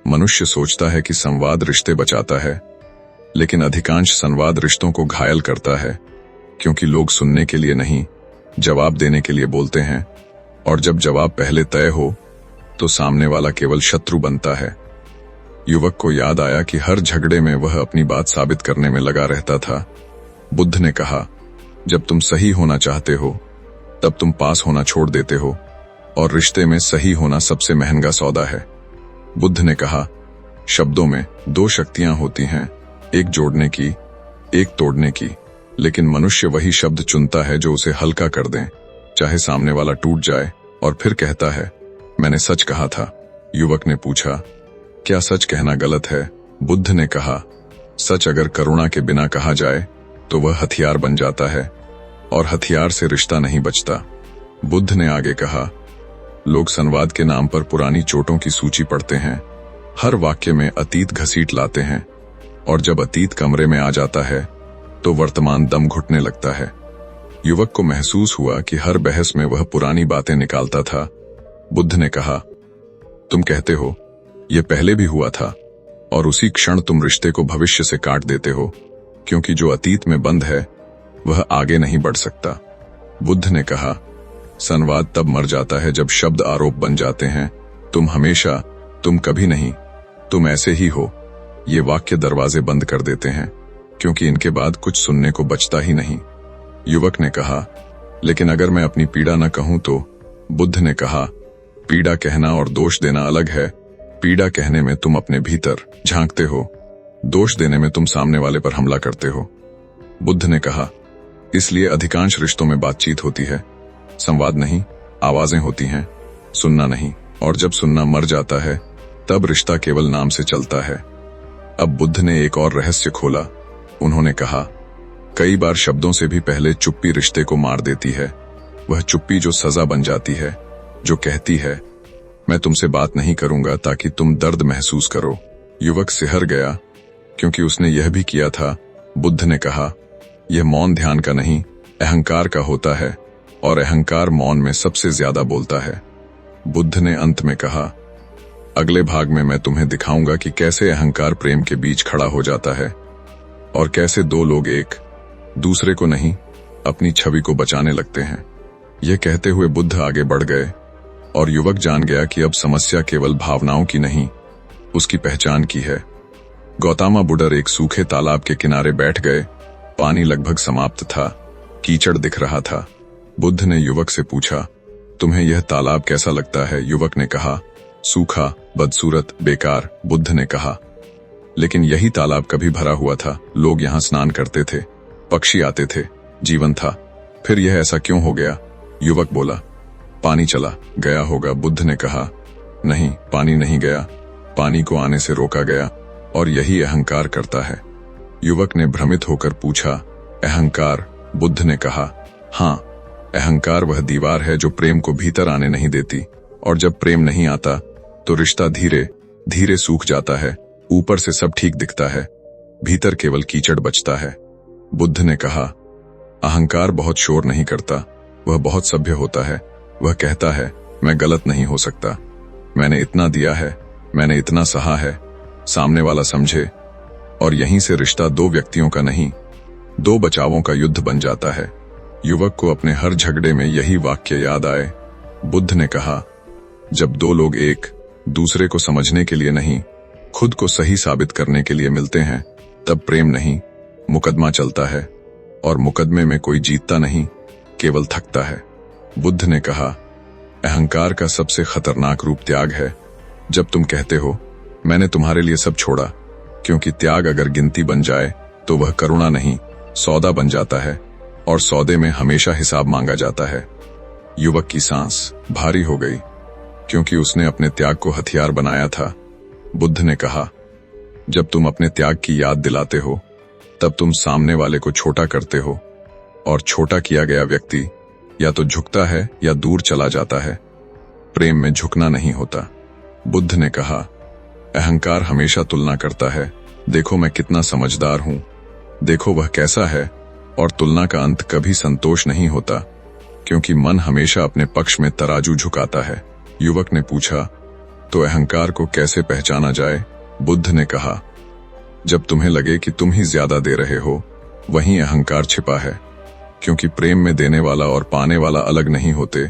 मनुष्य सोचता है कि संवाद रिश्ते बचाता है, लेकिन अधिकांश संवाद रिश्तों को घायल करता है, क्योंकि लोग सुनने के लिए नहीं, जवाब देने के लिए बोलते हैं, और जब जवाब पहले तय हो तो सामने वाला केवल शत्रु बनता है। युवक को याद आया कि हर झगड़े में वह अपनी बात साबित करने में लगा रहता था। बुद्ध ने कहा, जब तुम सही होना चाहते हो तब तुम पास होना छोड़ देते हो, और रिश्ते में सही होना सबसे महंगा सौदा है। बुद्ध ने कहा, शब्दों में दो शक्तियां होती हैं, एक जोड़ने की, एक तोड़ने की, लेकिन मनुष्य वही शब्द चुनता है जो उसे हल्का कर दें, चाहे सामने वाला टूट जाए, और फिर कहता है, मैंने सच कहा था। युवक ने पूछा, क्या सच कहना गलत है? बुद्ध ने कहा, सच अगर करुणा के बिना कहा जाए तो वह हथियार बन जाता है, और हथियार से रिश्ता नहीं बचता। बुद्ध ने आगे कहा, लोग संवाद के नाम पर पुरानी चोटों की सूची पढ़ते हैं, हर वाक्य में अतीत घसीट लाते हैं, और जब अतीत कमरे में आ जाता है तो वर्तमान दम घुटने लगता है। युवक को महसूस हुआ कि हर बहस में वह पुरानी बातें निकालता था। बुद्ध ने कहा, तुम कहते हो यह पहले भी हुआ था, और उसी क्षण तुम रिश्ते को भविष्य से काट देते हो, क्योंकि जो अतीत में बंद है वह आगे नहीं बढ़ सकता। बुद्ध ने कहा, संवाद तब मर जाता है जब शब्द आरोप बन जाते हैं। तुम हमेशा, तुम कभी नहीं, तुम ऐसे ही हो, ये वाक्य दरवाजे बंद कर देते हैं, क्योंकि इनके बाद कुछ सुनने को बचता ही नहीं। युवक ने कहा, लेकिन अगर मैं अपनी पीड़ा न कहूं तो? बुद्ध ने कहा, पीड़ा कहना और दोष देना अलग है। पीड़ा कहने में तुम अपने भीतर झांकते हो, दोष देने में तुम सामने वाले पर हमला करते हो। बुद्ध ने कहा, इसलिए अधिकांश रिश्तों में बातचीत होती है, संवाद नहीं, आवाजें होती हैं, सुनना नहीं। और जब सुनना मर जाता है तब रिश्ता केवल नाम से चलता है। अब बुद्ध ने एक और रहस्य खोला। उन्होंने कहा, कई बार शब्दों से भी पहले चुप्पी रिश्ते को मार देती है। वह चुप्पी जो सजा बन जाती है, जो कहती है मैं तुमसे बात नहीं करूंगा ताकि तुम दर्द महसूस करो। युवक सिहर गया क्योंकि उसने यह भी किया था। बुद्ध ने कहा, यह मौन ध्यान का नहीं, अहंकार का होता है, और अहंकार मौन में सबसे ज्यादा बोलता है। बुद्ध ने अंत में कहा, अगले भाग में मैं तुम्हें दिखाऊंगा कि कैसे अहंकार प्रेम के बीच खड़ा हो जाता है और कैसे दो लोग एक दूसरे को नहीं, अपनी छवि को बचाने लगते हैं। यह कहते हुए बुद्ध आगे बढ़ गए और युवक जान गया कि अब समस्या केवल भावनाओं की नहीं, उसकी पहचान की है। गौतम बुद्ध एक सूखे तालाब के किनारे बैठ गए। पानी लगभग समाप्त था, कीचड़ दिख रहा था। बुद्ध ने युवक से पूछा, तुम्हें यह तालाब कैसा लगता है? युवक ने कहा, सूखा, बदसूरत, बेकार। बुद्ध ने कहा, लेकिन यही तालाब कभी भरा हुआ था, लोग यहाँ स्नान करते थे, पक्षी आते थे, जीवन था। फिर यह ऐसा क्यों हो गया? युवक बोला, पानी चला गया होगा। बुद्ध ने कहा, नहीं, पानी नहीं गया, पानी को आने से रोका गया, और यही अहंकार करता है। युवक ने भ्रमित होकर पूछा, अहंकार? बुद्ध ने कहा, हाँ, अहंकार वह दीवार है जो प्रेम को भीतर आने नहीं देती, और जब प्रेम नहीं आता तो रिश्ता धीरे धीरे सूख जाता है। ऊपर से सब ठीक दिखता है, भीतर केवल कीचड़ बचता है। बुद्ध ने कहा, अहंकार बहुत शोर नहीं करता, वह बहुत सभ्य होता है। वह कहता है, मैं गलत नहीं हो सकता, मैंने इतना दिया है, मैंने इतना सहा है, सामने वाला समझे। और यहीं से रिश्ता दो व्यक्तियों का नहीं, दो बचावों का युद्ध बन जाता है। युवक को अपने हर झगड़े में यही वाक्य याद आए। बुद्ध ने कहा, जब दो लोग एक दूसरे को समझने के लिए नहीं, खुद को सही साबित करने के लिए मिलते हैं, तब प्रेम नहीं, मुकदमा चलता है, और मुकदमे में कोई जीतता नहीं, केवल थकता है। बुद्ध ने कहा, अहंकार का सबसे खतरनाक रूप त्याग है। जब तुम कहते हो, मैंने तुम्हारे लिए सब छोड़ा, क्योंकि त्याग अगर गिनती बन जाए तो वह करुणा नहीं, सौदा बन जाता है, और सौदे में हमेशा हिसाब मांगा जाता है। युवक की सांस भारी हो गई, क्योंकि उसने अपने त्याग को हथियार बनाया था। बुद्ध ने कहा, जब तुम अपने त्याग की याद दिलाते हो, तब तुम सामने वाले को छोटा करते हो, और छोटा किया गया व्यक्ति या तो झुकता है या दूर चला जाता है। प्रेम में झुकना नहीं होता। बुद्ध ने कहा, अहंकार हमेशा तुलना करता है, देखो मैं कितना समझदार हूं, देखो वह कैसा है, और तुलना का अंत कभी संतोष नहीं होता, क्योंकि मन हमेशा अपने पक्ष में तराजू झुकाता है। युवक ने पूछा, तो अहंकार को कैसे पहचाना जाए? बुद्ध ने कहा, जब तुम्हें लगे कि तुम ही ज्यादा दे रहे हो, वहीं अहंकार छिपा है, क्योंकि प्रेम में देने वाला और पाने वाला अलग नहीं होते,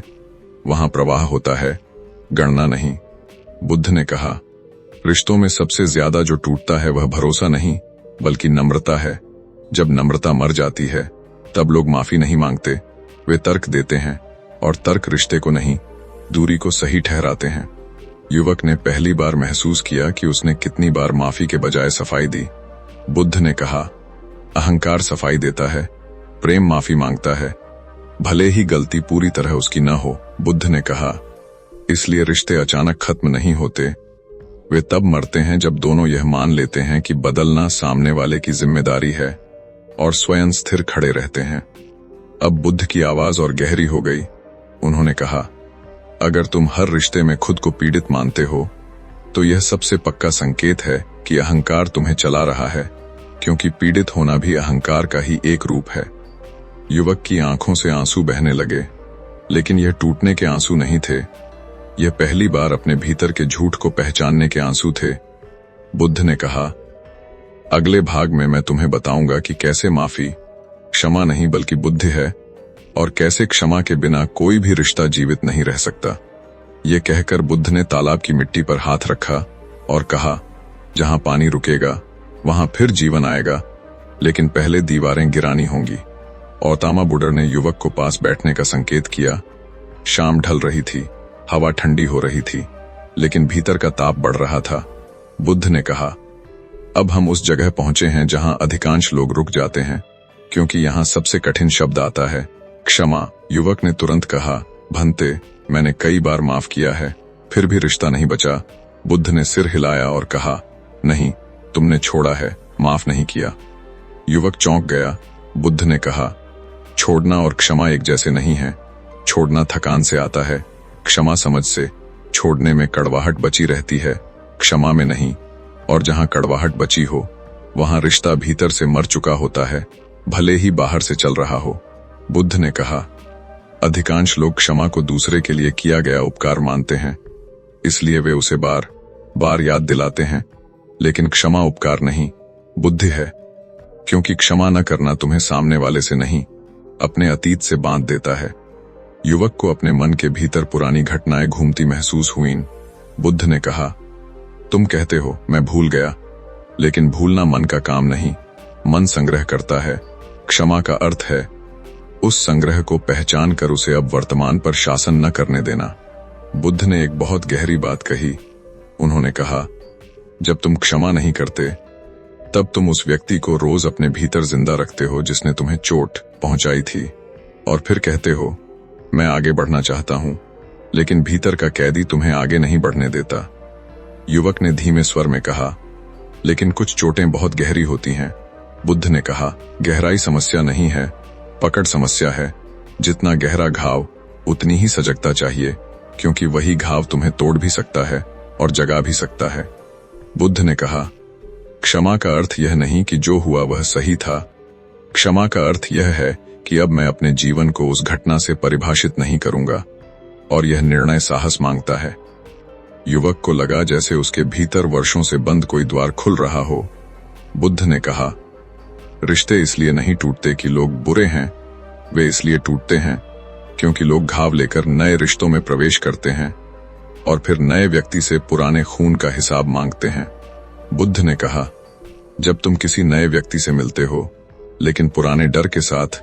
वहां प्रवाह होता है, गणना नहीं। बुद्ध ने कहा, रिश्तों में सबसे ज्यादा जो टूटता है वह भरोसा नहीं, बल्कि नम्रता है। जब नम्रता मर जाती है, तब लोग माफी नहीं मांगते, वे तर्क देते हैं, और तर्क रिश्ते को नहीं, दूरी को सही ठहराते हैं। युवक ने पहली बार महसूस किया कि उसने कितनी बार माफी के बजाय सफाई दी। बुद्ध ने कहा, अहंकार सफाई देता है, प्रेम माफी मांगता है, भले ही गलती पूरी तरह उसकी न हो। बुद्ध ने कहा, इसलिए रिश्ते अचानक खत्म नहीं होते, वे तब मरते हैं जब दोनों यह मान लेते हैं कि बदलना सामने वाले की जिम्मेदारी है, और स्वयं स्थिर खड़े रहते हैं। अब बुद्ध की आवाज और गहरी हो गई। उन्होंने कहा, अगर तुम हर रिश्ते में खुद को पीड़ित मानते हो, तो यह सबसे पक्का संकेत है कि अहंकार तुम्हें चला रहा है, क्योंकि पीड़ित होना भी अहंकार का ही एक रूप है। युवक की आंखों से आंसू बहने लगे, लेकिन यह टूटने के आंसू नहीं थे, यह पहली बार अपने भीतर के झूठ को पहचानने के आंसू थे। बुद्ध ने कहा, अगले भाग में मैं तुम्हें बताऊंगा कि कैसे माफी क्षमा नहीं बल्कि बुद्धि है, और कैसे क्षमा के बिना कोई भी रिश्ता जीवित नहीं रह सकता। ये कहकर बुद्ध ने तालाब की मिट्टी पर हाथ रखा और कहा, जहां पानी रुकेगा वहां फिर जीवन आएगा, लेकिन पहले दीवारें गिरानी होंगी। गौतम बुद्ध ने युवक को पास बैठने का संकेत किया। शाम ढल रही थी, हवा ठंडी हो रही थी, लेकिन भीतर का ताप बढ़ रहा था। बुद्ध ने कहा, अब हम उस जगह पहुंचे हैं जहां अधिकांश लोग रुक जाते हैं, क्योंकि यहां सबसे कठिन शब्द आता है, क्षमा। युवक ने तुरंत कहा, भंते, मैंने कई बार माफ किया है, फिर भी रिश्ता नहीं बचा। बुद्ध ने सिर हिलाया और कहा, नहीं, तुमने छोड़ा है, माफ नहीं किया। युवक चौंक गया। बुद्ध ने कहा, छोड़ना और क्षमा एक जैसे नहीं है। छोड़ना थकान से आता है, क्षमा समझ से। छोड़ने में कड़वाहट बची रहती है, क्षमा में नहीं। और जहां कड़वाहट बची हो, वहां रिश्ता भीतर से मर चुका होता है, भले ही बाहर से चल रहा हो। बुद्ध ने कहा, अधिकांश लोग क्षमा को दूसरे के लिए किया गया उपकार मानते हैं, इसलिए वे उसे बार बार याद दिलाते हैं। लेकिन क्षमा उपकार नहीं, बुद्धि है, क्योंकि क्षमा न करना तुम्हें सामने वाले से नहीं, अपने अतीत से बांध देता है। युवक को अपने मन के भीतर पुरानी घटनाएं घूमती महसूस हुईं। बुद्ध ने कहा, तुम कहते हो मैं भूल गया, लेकिन भूलना मन का काम नहीं, मन संग्रह करता है। क्षमा का अर्थ है उस संग्रह को पहचान कर उसे अब वर्तमान पर शासन न करने देना। बुद्ध ने एक बहुत गहरी बात कही। उन्होंने कहा, जब तुम क्षमा नहीं करते, तब तुम उस व्यक्ति को रोज अपने भीतर जिंदा रखते हो जिसने तुम्हें चोट पहुंचाई थी, और फिर कहते हो, मैं आगे बढ़ना चाहता हूं, लेकिन भीतर का कैदी तुम्हें आगे नहीं बढ़ने देता। युवक ने धीमे स्वर में कहा, लेकिन कुछ चोटें बहुत गहरी होती हैं। बुद्ध ने कहा, गहराई समस्या नहीं है, पकड़ समस्या है। जितना गहरा घाव, उतनी ही सजगता चाहिए, क्योंकि वही घाव तुम्हें तोड़ भी सकता है और जगा भी सकता है। बुद्ध ने कहा, क्षमा का अर्थ यह नहीं कि जो हुआ वह सही था। क्षमा का अर्थ यह है कि अब मैं अपने जीवन को उस घटना से परिभाषित नहीं करूंगा, और यह निर्णय साहस मांगता है। युवक को लगा जैसे उसके भीतर वर्षों से बंद कोई द्वार खुल रहा हो। बुद्ध ने कहा, रिश्ते इसलिए नहीं टूटते कि लोग बुरे हैं, वे इसलिए टूटते हैं क्योंकि लोग घाव लेकर नए रिश्तों में प्रवेश करते हैं और फिर नए व्यक्ति से पुराने खून का हिसाब मांगते हैं। बुद्ध ने कहा, जब तुम किसी नए व्यक्ति से मिलते हो, लेकिन पुराने डर के साथ,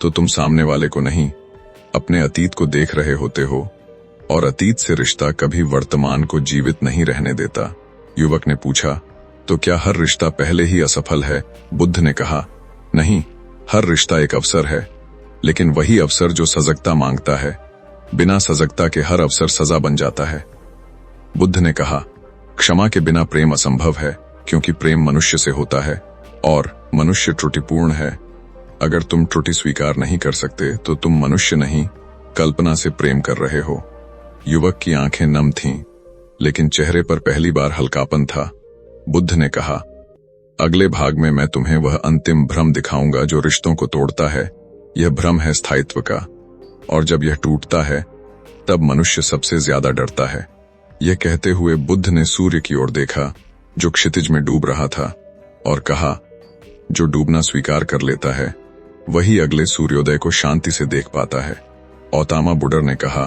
तो तुम सामने वाले को नहीं, अपने अतीत को देख रहे होते हो, और अतीत से रिश्ता कभी वर्तमान को जीवित नहीं रहने देता। युवक ने पूछा, तो क्या हर रिश्ता पहले ही असफल है? बुद्ध ने कहा, नहीं, हर रिश्ता एक अवसर है, लेकिन वही अवसर जो सजगता मांगता है। बिना सजगता के हर अवसर सजा बन जाता है। बुद्ध ने कहा, क्षमा के बिना प्रेम असंभव है, क्योंकि प्रेम मनुष्य से होता है और मनुष्य त्रुटिपूर्ण है। अगर तुम त्रुटि स्वीकार नहीं कर सकते तो तुम मनुष्य नहीं, कल्पना से प्रेम कर रहे हो। युवक की आंखें नम थीं, लेकिन चेहरे पर पहली बार हल्कापन था। बुद्ध ने कहा, अगले भाग में मैं तुम्हें वह अंतिम भ्रम दिखाऊंगा जो रिश्तों को तोड़ता है। यह भ्रम है स्थायित्व का, और जब यह टूटता है तब मनुष्य सबसे ज्यादा डरता है। यह कहते हुए बुद्ध ने सूर्य की ओर देखा, जो क्षितिज में डूब रहा था, और कहा, जो डूबना स्वीकार कर लेता है वही अगले सूर्योदय को शांति से देख पाता है। औतामा बुडर ने कहा,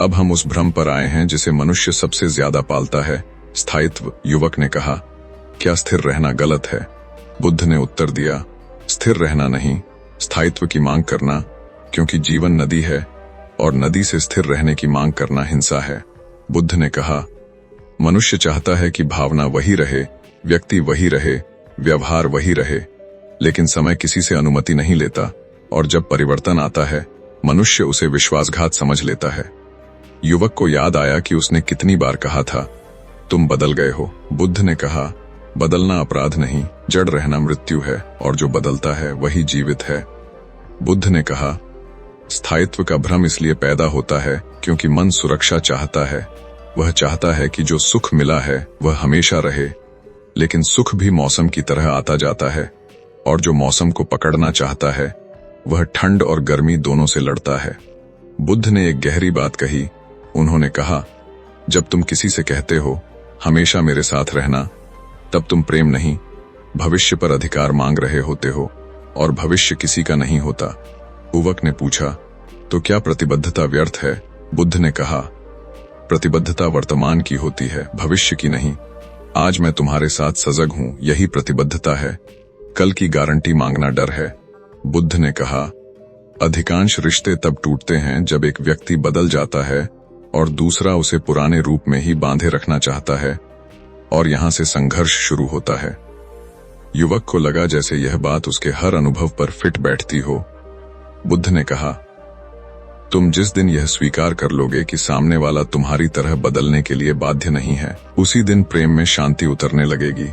अब हम उस भ्रम पर आए हैं जिसे मनुष्य सबसे ज्यादा पालता है, स्थायित्व। युवक ने कहा, क्या स्थिर रहना गलत है? बुद्ध ने उत्तर दिया, स्थिर रहना नहीं, स्थायित्व की मांग करना, क्योंकि जीवन नदी है और नदी से स्थिर रहने की मांग करना हिंसा है। बुद्ध ने कहा, मनुष्य चाहता है कि भावना वही रहे, व्यक्ति वही रहे, व्यवहार वही रहे, लेकिन समय किसी से अनुमति नहीं लेता, और जब परिवर्तन आता है मनुष्य उसे विश्वासघात समझ लेता है। युवक को याद आया कि उसने कितनी बार कहा था, तुम बदल गए हो। बुद्ध ने कहा, बदलना अपराध नहीं, जड़ रहना मृत्यु है, और जो बदलता है वही जीवित है। बुद्ध ने कहा, स्थायित्व का भ्रम इसलिए पैदा होता है क्योंकि मन सुरक्षा चाहता है। वह चाहता है कि जो सुख मिला है वह हमेशा रहे, लेकिन सुख भी मौसम की तरह आता जाता है, और जो मौसम को पकड़ना चाहता है वह ठंड और गर्मी दोनों से लड़ता है। बुद्ध ने एक गहरी बात कही। उन्होंने कहा, जब तुम किसी से कहते हो हमेशा मेरे साथ रहना, तब तुम प्रेम नहीं, भविष्य पर अधिकार मांग रहे होते हो, और भविष्य किसी का नहीं होता। युवक ने पूछा, तो क्या प्रतिबद्धता व्यर्थ है? बुद्ध ने कहा, प्रतिबद्धता वर्तमान की होती है, भविष्य की नहीं। आज मैं तुम्हारे साथ सजग हूं, यही प्रतिबद्धता है। कल की गारंटी मांगना डर है। बुद्ध ने कहा, अधिकांश रिश्ते तब टूटते हैं जब एक व्यक्ति बदल जाता है और दूसरा उसे पुराने रूप में ही बांधे रखना चाहता है, और यहां से संघर्ष शुरू होता है। युवक को लगा जैसे यह बात उसके हर अनुभव पर फिट बैठती हो। बुद्ध ने कहा, तुम जिस दिन यह स्वीकार कर लोगे कि सामने वाला तुम्हारी तरह बदलने के लिए बाध्य नहीं है, उसी दिन प्रेम में शांति उतरने लगेगी।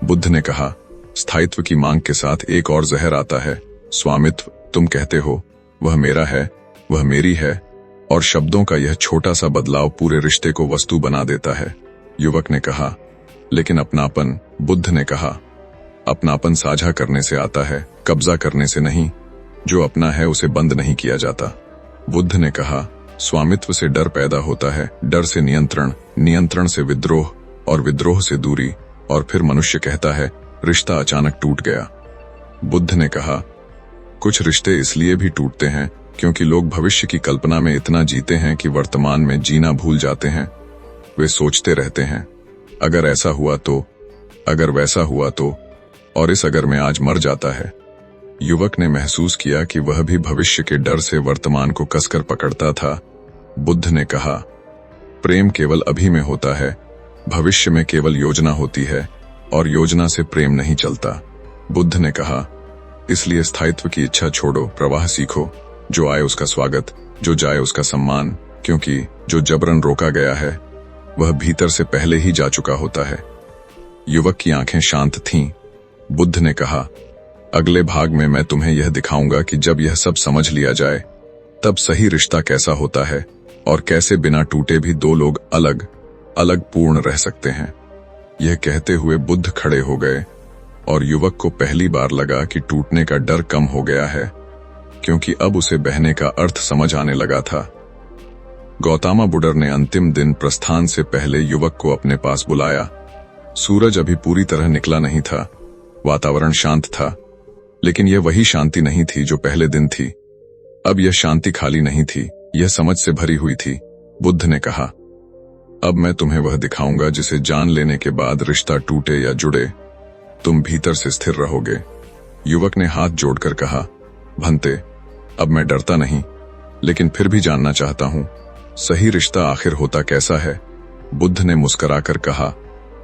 बुद्ध ने कहा, स्थायित्व की मांग के साथ एक और जहर आता है, स्वामित्व। तुम कहते हो वह मेरा है, वह मेरी है, और शब्दों का यह छोटा सा बदलाव पूरे रिश्ते को वस्तु बना देता है। युवक ने कहा, लेकिन अपनापन। बुद्ध ने कहा, अपनापन साझा करने से आता है, कब्जा करने से नहीं। जो अपना है उसे बंद नहीं किया जाता। बुद्ध ने कहा, स्वामित्व से डर पैदा होता है, डर से नियंत्रण, नियंत्रण से विद्रोह, और विद्रोह से दूरी, और फिर मनुष्य कहता है रिश्ता अचानक टूट गया। बुद्ध ने कहा, कुछ रिश्ते इसलिए भी टूटते हैं क्योंकि लोग भविष्य की कल्पना में इतना जीते हैं कि वर्तमान में जीना भूल जाते हैं। वे सोचते रहते हैं, अगर ऐसा हुआ तो, अगर वैसा हुआ तो, और इस अगर में आज मर जाता है। युवक ने महसूस किया कि वह भी भविष्य के डर से वर्तमान को कसकर पकड़ता था। बुद्ध ने कहा, प्रेम केवल अभी में होता है, भविष्य में केवल योजना होती है, और योजना से प्रेम नहीं चलता। बुद्ध ने कहा, इसलिए स्थायित्व की इच्छा छोड़ो, प्रवाह सीखो। जो आए उसका स्वागत, जो जाए उसका सम्मान, क्योंकि जो जबरन रोका गया है वह भीतर से पहले ही जा चुका होता है। युवक की आंखें शांत थीं। बुद्ध ने कहा, अगले भाग में मैं तुम्हें यह दिखाऊंगा कि जब यह सब समझ लिया जाए तब सही रिश्ता कैसा होता है, और कैसे बिना टूटे भी दो लोग अलग अलग पूर्ण रह सकते हैं। यह कहते हुए बुद्ध खड़े हो गए, और युवक को पहली बार लगा कि टूटने का डर कम हो गया है, क्योंकि अब उसे बहने का अर्थ समझ आने लगा था। गौतम बुद्ध ने अंतिम दिन प्रस्थान से पहले युवक को अपने पास बुलाया। सूरज अभी पूरी तरह निकला नहीं था, वातावरण शांत था, लेकिन यह वही शांति नहीं थी जो पहले दिन थी। अब यह शांति खाली नहीं थी, यह समझ से भरी हुई थी। बुद्ध ने कहा, अब मैं तुम्हें वह दिखाऊंगा जिसे जान लेने के बाद रिश्ता टूटे या जुड़े, तुम भीतर से स्थिर रहोगे। युवक ने हाथ जोड़कर कहा, भंते, अब मैं डरता नहीं, लेकिन फिर भी जानना चाहता हूं, सही रिश्ता आखिर होता कैसा है? बुद्ध ने मुस्कुराकर कहा,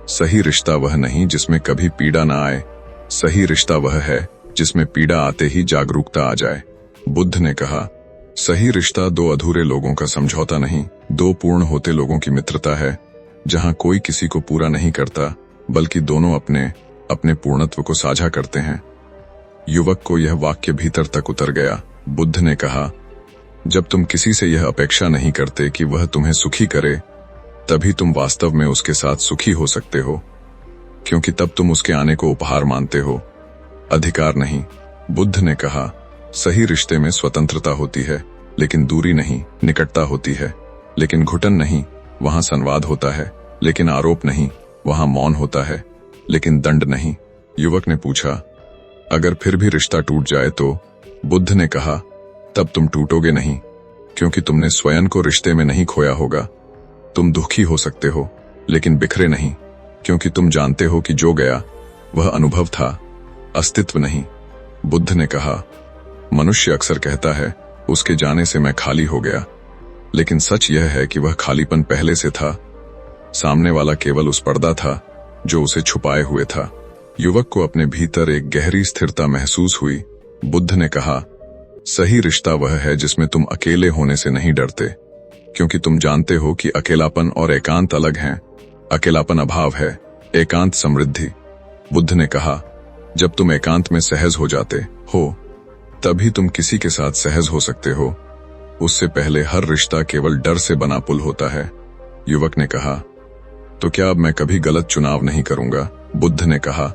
सही रिश्ता वह नहीं जिसमें कभी पीड़ा ना आए, सही रिश्ता वह है जिसमें पीड़ा आते ही जागरूकता आ जाए। बुद्ध ने कहा, सही रिश्ता दो अधूरे लोगों का समझौता नहीं, दो पूर्ण होते लोगों की मित्रता है, जहां कोई किसी को पूरा नहीं करता, बल्कि दोनों अपने अपने पूर्णत्व को साझा करते हैं। युवक को यह वाक्य भीतर तक उतर गया। बुद्ध ने कहा, जब तुम किसी से यह अपेक्षा नहीं करते कि वह तुम्हें सुखी करे, तभी तुम वास्तव में उसके साथ सुखी हो सकते हो, क्योंकि तब तुम उसके आने को उपहार मानते हो, अधिकार नहीं। बुद्ध ने कहा, सही रिश्ते में स्वतंत्रता होती है, लेकिन दूरी नहीं, निकटता होती है, लेकिन घुटन नहीं, वहां संवाद होता है, लेकिन आरोप नहीं, वहां मौन होता है, लेकिन दंड नहीं। युवक ने पूछा, अगर फिर भी रिश्ता टूट जाए तो? बुद्ध ने कहा, तब तुम टूटोगे नहीं, क्योंकि तुमने स्वयं को रिश्ते में नहीं खोया होगा। तुम दुखी हो सकते हो, लेकिन बिखरे नहीं, क्योंकि तुम जानते हो कि जो गया वह अनुभव था, अस्तित्व नहीं। बुद्ध ने कहा, मनुष्य अक्सर कहता है, उसके जाने से मैं खाली हो गया, लेकिन सच यह है कि वह खालीपन पहले से था। सामने वाला केवल उस पर्दा था जो उसे छुपाए हुए था। युवक को अपने भीतर एक गहरी स्थिरता महसूस हुई। बुद्ध ने कहा, सही रिश्ता वह है जिसमें तुम अकेले होने से नहीं डरते, क्योंकि तुम जानते हो कि अकेलापन और एकांत अलग हैं। अकेलापन अभाव है, एकांत समृद्धि। बुद्ध ने कहा, जब तुम एकांत में सहज हो जाते हो, तभी तुम किसी के साथ सहज हो सकते हो। उससे पहले हर रिश्ता केवल डर से बना पुल होता है। युवक ने कहा, तो क्या अब मैं कभी गलत चुनाव नहीं करूंगा? बुद्ध ने कहा,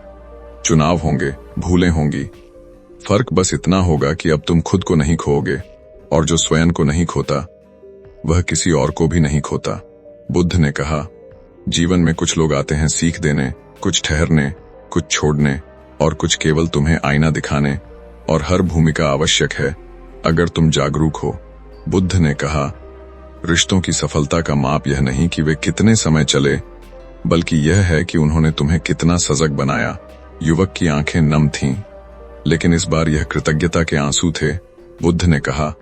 चुनाव होंगे, भूलें होंगी, फर्क बस इतना होगा कि अब तुम खुद को नहीं खोओगे, और जो स्वयं को नहीं खोता वह किसी और को भी नहीं खोता। बुद्ध ने कहा, जीवन में कुछ लोग आते हैं सीख देने, कुछ ठहरने, कुछ छोड़ने, और कुछ केवल तुम्हें आईना दिखाने, और हर भूमिका आवश्यक है अगर तुम जागरूक हो। बुद्ध ने कहा, रिश्तों की सफलता का माप यह नहीं कि वे कितने समय चले, बल्कि यह है कि उन्होंने तुम्हें कितना सजग बनाया। युवक की आंखें नम थीं, लेकिन इस बार यह कृतज्ञता के आंसू थे। बुद्ध ने कहा,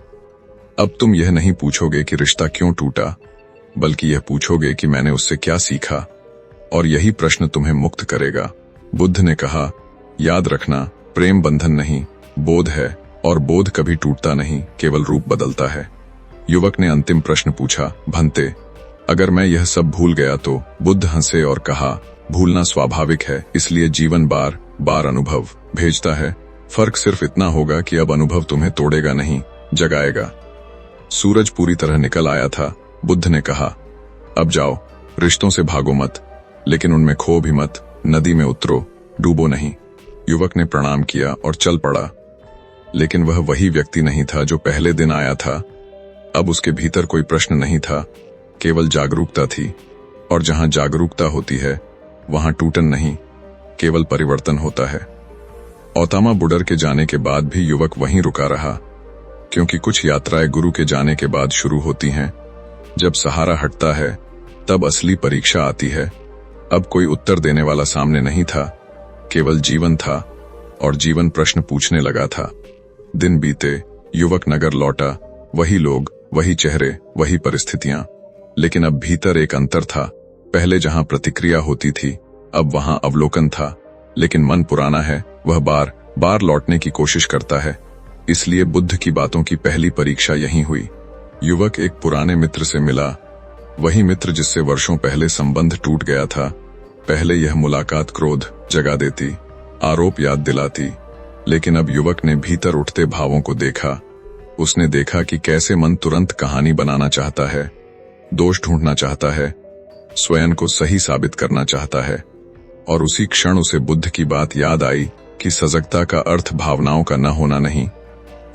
अब तुम यह नहीं पूछोगे कि रिश्ता क्यों टूटा, बल्कि यह पूछोगे कि मैंने उससे क्या सीखा, और यही प्रश्न तुम्हें मुक्त करेगा। बुद्ध ने कहा, याद रखना, प्रेम बंधन नहीं, बोध है, और बोध कभी टूटता नहीं, केवल रूप बदलता है। युवक ने अंतिम प्रश्न पूछा, भंते, अगर मैं यह सब भूल गया तो? बुद्ध हंसे और कहा, भूलना स्वाभाविक है, इसलिए जीवन बार बार अनुभव भेजता है। फर्क सिर्फ इतना होगा कि अब अनुभव तुम्हें तोड़ेगा नहीं, जगाएगा। सूरज पूरी तरह निकल आया था। बुद्ध ने कहा, अब जाओ, रिश्तों से भागो मत, लेकिन उनमें खो भी मत। नदी में उतरो, डूबो नहीं। युवक ने प्रणाम किया और चल पड़ा। लेकिन वह वही व्यक्ति नहीं था जो पहले दिन आया था। अब उसके भीतर कोई प्रश्न नहीं था, केवल जागरूकता थी। और जहां जागरूकता होती है वहां टूटन नहीं, केवल परिवर्तन होता है। औतामा बुडर के जाने के बाद भी युवक वहीं रुका रहा, क्योंकि कुछ यात्राएं गुरु के जाने के बाद शुरू होती हैं। जब सहारा हटता है तब असली परीक्षा आती है। अब कोई उत्तर देने वाला सामने नहीं था, केवल जीवन था, और जीवन प्रश्न पूछने लगा था। दिन बीते, युवक नगर लौटा, वही लोग, वही चेहरे, वही परिस्थितियां। लेकिन अब भीतर एक अंतर था। पहले जहां प्रतिक्रिया होती थी, अब वहां अवलोकन था। लेकिन मन पुराना है, वह बार बार लौटने की कोशिश करता है। इसलिए बुद्ध की बातों की पहली परीक्षा यहीं हुई। युवक एक पुराने मित्र से मिला, वही मित्र जिससे वर्षों पहले संबंध टूट गया था। पहले यह मुलाकात क्रोध जगा देती, आरोप याद दिलाती, लेकिन अब युवक ने भीतर उठते भावों को देखा। उसने देखा कि कैसे मन तुरंत कहानी बनाना चाहता है, दोष ढूंढना चाहता है, स्वयं को सही साबित करना चाहता है। और उसी क्षण उसे बुद्ध की बात याद आई कि सजगता का अर्थ भावनाओं का न होना नहीं,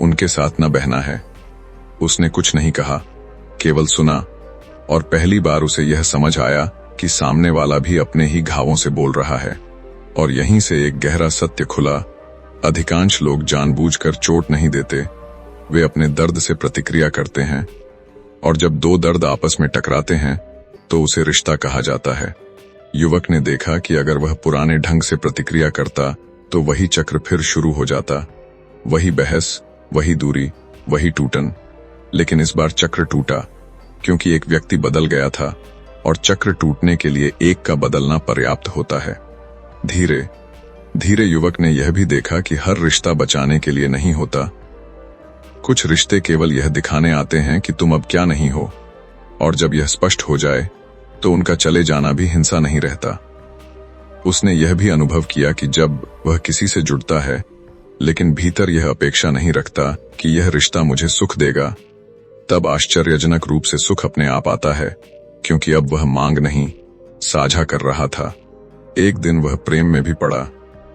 उनके साथ न बहना है। उसने कुछ नहीं कहा, केवल सुना। और पहली बार उसे यह समझ आया कि सामने वाला भी अपने ही घावों से बोल रहा है। और यहीं से एक गहरा सत्य खुला, अधिकांश लोग जानबूझकर चोट नहीं देते, वे अपने दर्द से प्रतिक्रिया करते हैं। और जब दो दर्द आपस में टकराते हैं तो उसे रिश्ता कहा जाता है। युवक ने देखा कि अगर वह पुराने ढंग से प्रतिक्रिया करता तो वही चक्र फिर शुरू हो जाता, वही बहस, वही दूरी, वही टूटन। लेकिन इस बार चक्र टूटा, क्योंकि एक व्यक्ति बदल गया था, और चक्र टूटने के लिए एक का बदलना पर्याप्त होता है। धीरे धीरे युवक ने यह भी देखा कि हर रिश्ता बचाने के लिए नहीं होता। कुछ रिश्ते केवल यह दिखाने आते हैं कि तुम अब क्या नहीं हो, और जब यह स्पष्ट हो जाए तो उनका चले जाना भी हिंसा नहीं रहता। उसने यह भी अनुभव किया कि जब वह किसी से जुड़ता है लेकिन भीतर यह अपेक्षा नहीं रखता कि यह रिश्ता मुझे सुख देगा, तब आश्चर्यजनक रूप से सुख अपने आप आता है, क्योंकि अब वह मांग नहीं, साझा कर रहा था। एक दिन वह प्रेम में भी पड़ा,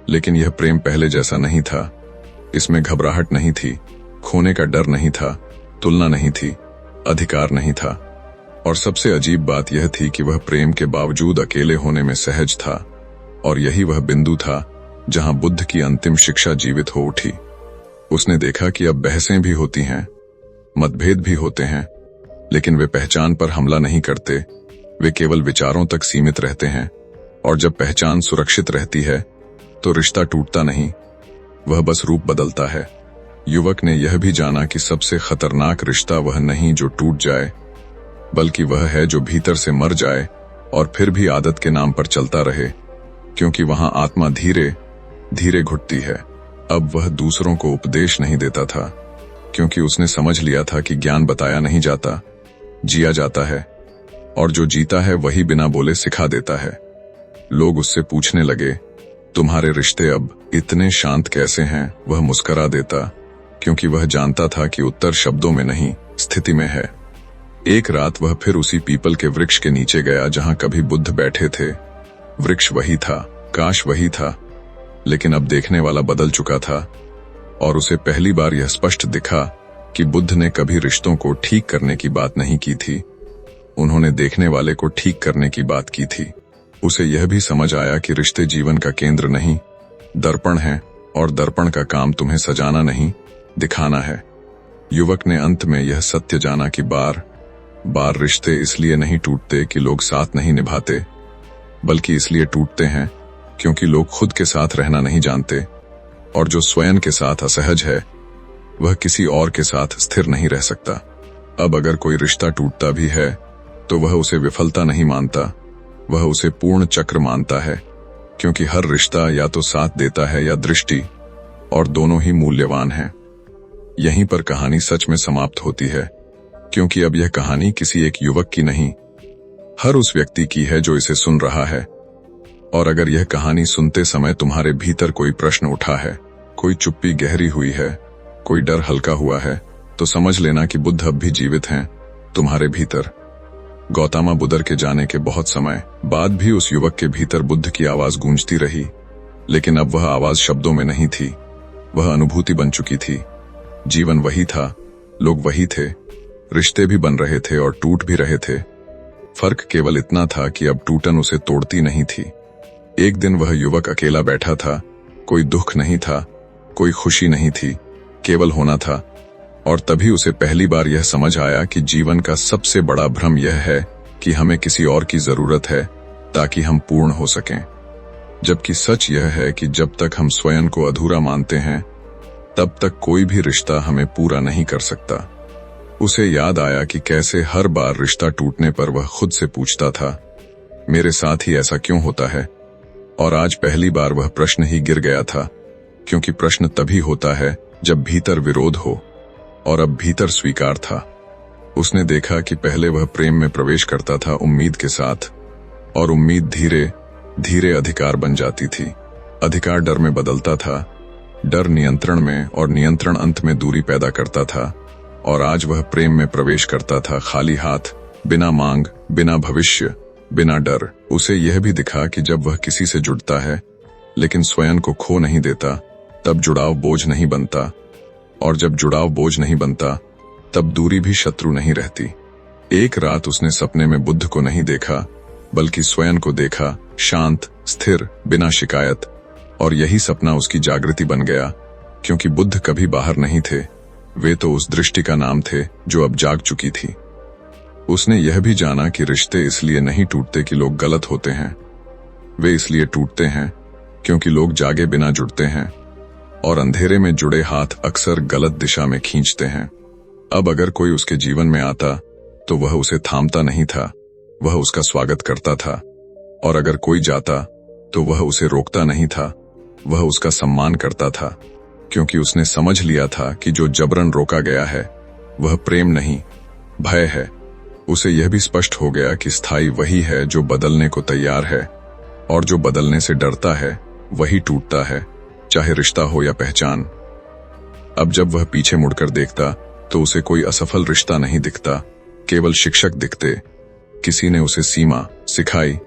लेकिन यह प्रेम पहले जैसा नहीं था। इसमें घबराहट नहीं थी, खोने का डर नहीं था, तुलना नहीं थी, अधिकार नहीं था। और सबसे अजीब बात यह थी कि वह प्रेम के बावजूद अकेले होने में सहज था। और यही वह बिंदु था जहां बुद्ध की अंतिम शिक्षा जीवित हो उठी। उसने देखा कि अब बहसें भी होती हैं, मतभेद भी होते हैं, लेकिन वे पहचान पर हमला नहीं करते, वे केवल विचारों तक सीमित रहते हैं। और जब पहचान सुरक्षित रहती है तो रिश्ता टूटता नहीं, वह बस रूप बदलता है। युवक ने यह भी जाना कि सबसे खतरनाक रिश्ता वह नहीं जो टूट जाए, बल्कि वह है जो भीतर से मर जाए और फिर भी आदत के नाम पर चलता रहे, क्योंकि वहां आत्मा धीरे धीरे घुटती है। अब वह दूसरों को उपदेश नहीं देता था, क्योंकि उसने समझ लिया था कि ज्ञान बताया नहीं जाता, जिया जाता है, और जो जीता है वही बिना बोले सिखा देता है। लोग उससे पूछने लगे, तुम्हारे रिश्ते अब इतने शांत कैसे हैं? वह मुस्करा देता, क्योंकि वह जानता था कि उत्तर शब्दों में नहीं, स्थिति में है। एक रात वह फिर उसी पीपल के वृक्ष के नीचे गया जहां कभी बुद्ध बैठे थे। वृक्ष वही था, काश वही था, लेकिन अब देखने वाला बदल चुका था। और उसे पहली बार यह स्पष्ट दिखा कि बुद्ध ने कभी रिश्तों को ठीक करने की बात नहीं की थी, उन्होंने देखने वाले को ठीक करने की बात की थी। उसे यह भी समझ आया कि रिश्ते जीवन का केंद्र नहीं, दर्पण है, और दर्पण का काम तुम्हें सजाना नहीं, दिखाना है। युवक ने अंत में यह सत्य जाना कि बार बार रिश्ते इसलिए नहीं टूटते कि लोग साथ नहीं निभाते, बल्कि इसलिए टूटते हैं क्योंकि लोग खुद के साथ रहना नहीं जानते, और जो स्वयं के साथ असहज है वह किसी और के साथ स्थिर नहीं रह सकता। अब अगर कोई रिश्ता टूटता भी है तो वह उसे विफलता नहीं मानता, वह उसे पूर्ण चक्र मानता है, क्योंकि हर रिश्ता या तो साथ देता है या दृष्टि, और दोनों ही मूल्यवान हैं। यहीं पर कहानी सच में समाप्त होती है। क्योंकि अब यह कहानी किसी एक युवक की नहीं, हर उस व्यक्ति की है जो इसे सुन रहा है। और अगर यह कहानी सुनते समय तुम्हारे भीतर कोई प्रश्न उठा है, कोई चुप्पी गहरी हुई है, कोई डर हल्का हुआ है, तो समझ लेना कि बुद्ध अब भी जीवित हैं तुम्हारे भीतर। गौतम बुद्ध के जाने के बहुत समय बाद भी उस युवक के भीतर बुद्ध की आवाज गूंजती रही, लेकिन अब वह आवाज शब्दों में नहीं थी, वह अनुभूति बन चुकी थी। जीवन वही था, लोग वही थे, रिश्ते भी बन रहे थे और टूट भी रहे थे। फर्क केवल इतना था कि अब टूटन उसे तोड़ती नहीं थी। एक दिन वह युवक अकेला बैठा था, कोई दुख नहीं था, कोई खुशी नहीं थी, केवल होना था। और तभी उसे पहली बार यह समझ आया कि जीवन का सबसे बड़ा भ्रम यह है कि हमें किसी और की जरूरत है ताकि हम पूर्ण हो सकें, जबकि सच यह है कि जब तक हम स्वयं को अधूरा मानते हैं तब तक कोई भी रिश्ता हमें पूरा नहीं कर सकता। उसे याद आया कि कैसे हर बार रिश्ता टूटने पर वह खुद से पूछता था, मेरे साथ ही ऐसा क्यों होता है। और आज पहली बार वह प्रश्न ही गिर गया था, क्योंकि प्रश्न तभी होता है जब भीतर विरोध हो, और अब भीतर स्वीकार था। उसने देखा कि पहले वह प्रेम में प्रवेश करता था उम्मीद के साथ, और उम्मीद धीरे धीरे अधिकार बन जाती थी। अधिकार डर में बदलता था, डर नियंत्रण में, और नियंत्रण अंत में दूरी पैदा करता था। और आज वह प्रेम में प्रवेश करता था खाली हाथ, बिना मांग, बिना भविष्य, बिना डर। उसे यह भी दिखा कि जब वह किसी से जुड़ता है लेकिन स्वयं को खो नहीं देता, तब जुड़ाव बोझ नहीं बनता, और जब जुड़ाव बोझ नहीं बनता तब दूरी भी शत्रु नहीं रहती। एक रात उसने सपने में बुद्ध को नहीं देखा, बल्कि स्वयं को देखा, शांत, स्थिर, बिना शिकायत। और यही सपना उसकी जागृति बन गया, क्योंकि बुद्ध कभी बाहर नहीं थे, वे तो उस दृष्टि का नाम थे जो अब जाग चुकी थी। उसने यह भी जाना कि रिश्ते इसलिए नहीं टूटते कि लोग गलत होते हैं, वे इसलिए टूटते हैं क्योंकि लोग जागे बिना जुड़ते हैं, और अंधेरे में जुड़े हाथ अक्सर गलत दिशा में खींचते हैं। अब अगर कोई उसके जीवन में आता तो वह उसे थामता नहीं था, वह उसका स्वागत करता था। और अगर कोई जाता तो वह उसे रोकता नहीं था, वह उसका सम्मान करता था, क्योंकि उसने समझ लिया था कि जो जबरन रोका गया है वह प्रेम नहीं, भय है। उसे यह भी स्पष्ट हो गया कि स्थायी वही है जो बदलने को तैयार है, और जो बदलने से डरता है वही टूटता है, चाहे रिश्ता हो या पहचान। अब जब वह पीछे मुड़कर देखता तो उसे कोई असफल रिश्ता नहीं दिखता, केवल शिक्षक दिखते। किसी ने उसे सीमा सिखाई,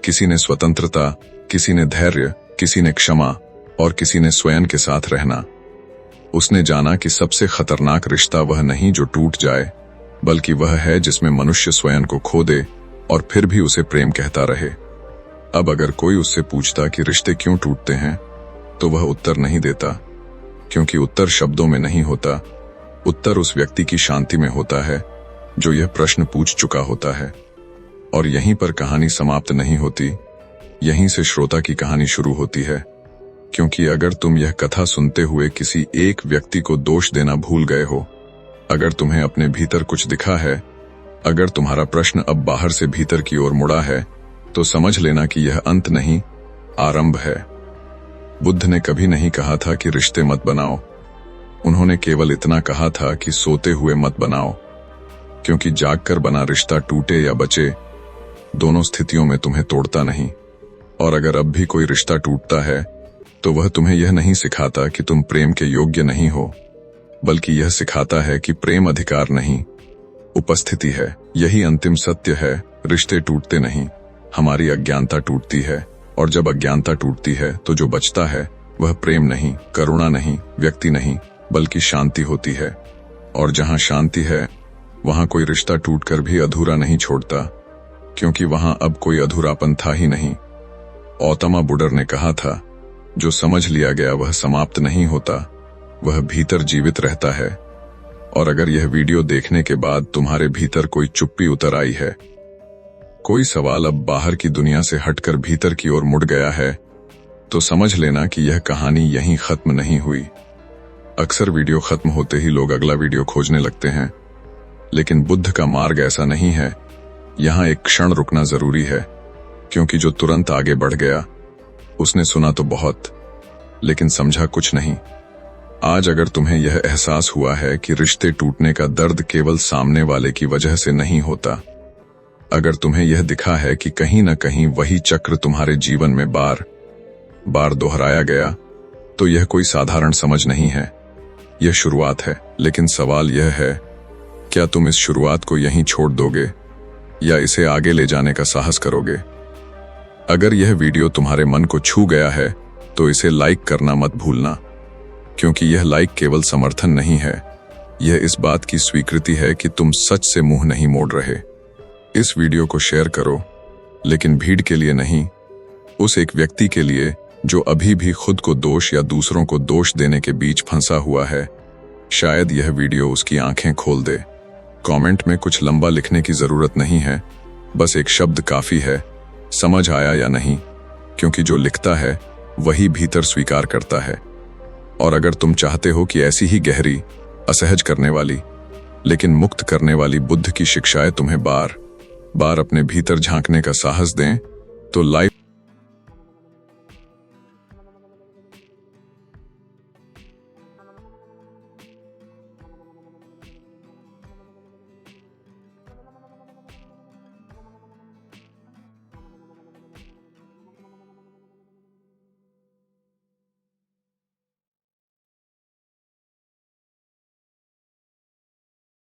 किसी ने स्वतंत्रता, किसी ने धैर्य, किसी ने क्षमा, और किसी ने स्वयं के साथ रहना। उसने जाना कि सबसे खतरनाक रिश्ता वह नहीं जो टूट जाए, बल्कि वह है जिसमें मनुष्य स्वयं को खो दे और फिर भी उसे प्रेम कहता रहे। अब अगर कोई उससे पूछता कि रिश्ते क्यों टूटते हैं, तो वह उत्तर नहीं देता, क्योंकि उत्तर शब्दों में नहीं होता, उत्तर उस व्यक्ति की शांति में होता है जो यह प्रश्न पूछ चुका होता है। और यहीं पर कहानी समाप्त नहीं होती, यहीं से श्रोता की कहानी शुरू होती है। क्योंकि अगर तुम यह कथा सुनते हुए किसी एक व्यक्ति को दोष देना भूल गए हो, अगर तुम्हें अपने भीतर कुछ दिखा है, अगर तुम्हारा प्रश्न अब बाहर से भीतर की ओर मुड़ा है, तो समझ लेना कि यह अंत नहीं, आरंभ है। बुद्ध ने कभी नहीं कहा था कि रिश्ते मत बनाओ, उन्होंने केवल इतना कहा था कि सोते हुए मत बनाओ, क्योंकि जागकर बना रिश्ता टूटे या बचे, दोनों स्थितियों में तुम्हें तोड़ता नहीं। और अगर अब भी कोई रिश्ता टूटता है तो वह तुम्हें यह नहीं सिखाता कि तुम प्रेम के योग्य नहीं हो, बल्कि यह सिखाता है कि प्रेम अधिकार नहीं, उपस्थिति है। यही अंतिम सत्य है, रिश्ते टूटते नहीं, हमारी अज्ञानता टूटती है। और जब अज्ञानता टूटती है तो जो बचता है वह प्रेम नहीं, करुणा नहीं, व्यक्ति नहीं, बल्कि शांति होती है। और जहां शांति है वहां कोई रिश्ता टूटकर भी अधूरा नहीं छोड़ता, क्योंकि वहां अब कोई अधूरापन था ही नहीं। गौतम बुद्ध ने कहा था, जो समझ लिया गया वह समाप्त नहीं होता, वह भीतर जीवित रहता है। और अगर यह वीडियो देखने के बाद तुम्हारे भीतर कोई चुप्पी उतर आई है, कोई सवाल अब बाहर की दुनिया से हटकर भीतर की ओर मुड़ गया है, तो समझ लेना कि यह कहानी यहीं खत्म नहीं हुई। अक्सर वीडियो खत्म होते ही लोग अगला वीडियो खोजने लगते हैं, लेकिन बुद्ध का मार्ग ऐसा नहीं है। यहां एक क्षण रुकना जरूरी है, क्योंकि जो तुरंत आगे बढ़ गया उसने सुना तो बहुत, लेकिन समझा कुछ नहीं। आज अगर तुम्हें यह एहसास हुआ है कि रिश्ते टूटने का दर्द केवल सामने वाले की वजह से नहीं होता, अगर तुम्हें यह दिखा है कि कहीं न कहीं वही चक्र तुम्हारे जीवन में बार बार दोहराया गया, तो यह कोई साधारण समझ नहीं है, यह शुरुआत है। लेकिन सवाल यह है, क्या तुम इस शुरुआत को यहीं छोड़ दोगे या इसे आगे ले जाने का साहस करोगे? अगर यह वीडियो तुम्हारे मन को छू गया है तो इसे लाइक करना मत भूलना, क्योंकि यह लाइक केवल समर्थन नहीं है, यह इस बात की स्वीकृति है कि तुम सच से मुंह नहीं मोड़ रहे। इस वीडियो को शेयर करो, लेकिन भीड़ के लिए नहीं, उस एक व्यक्ति के लिए जो अभी भी खुद को दोष या दूसरों को दोष देने के बीच फंसा हुआ है। शायद यह वीडियो उसकी आंखें खोल दे। कमेंट में कुछ लंबा लिखने की जरूरत नहीं है, बस एक शब्द काफी है, समझ आया या नहीं, क्योंकि जो लिखता है वही भीतर स्वीकार करता है। और अगर तुम चाहते हो कि ऐसी ही गहरी, असहज करने वाली लेकिन मुक्त करने वाली बुद्ध की शिक्षाएं तुम्हें बार बार अपने भीतर झांकने का साहस दें, तो लाइव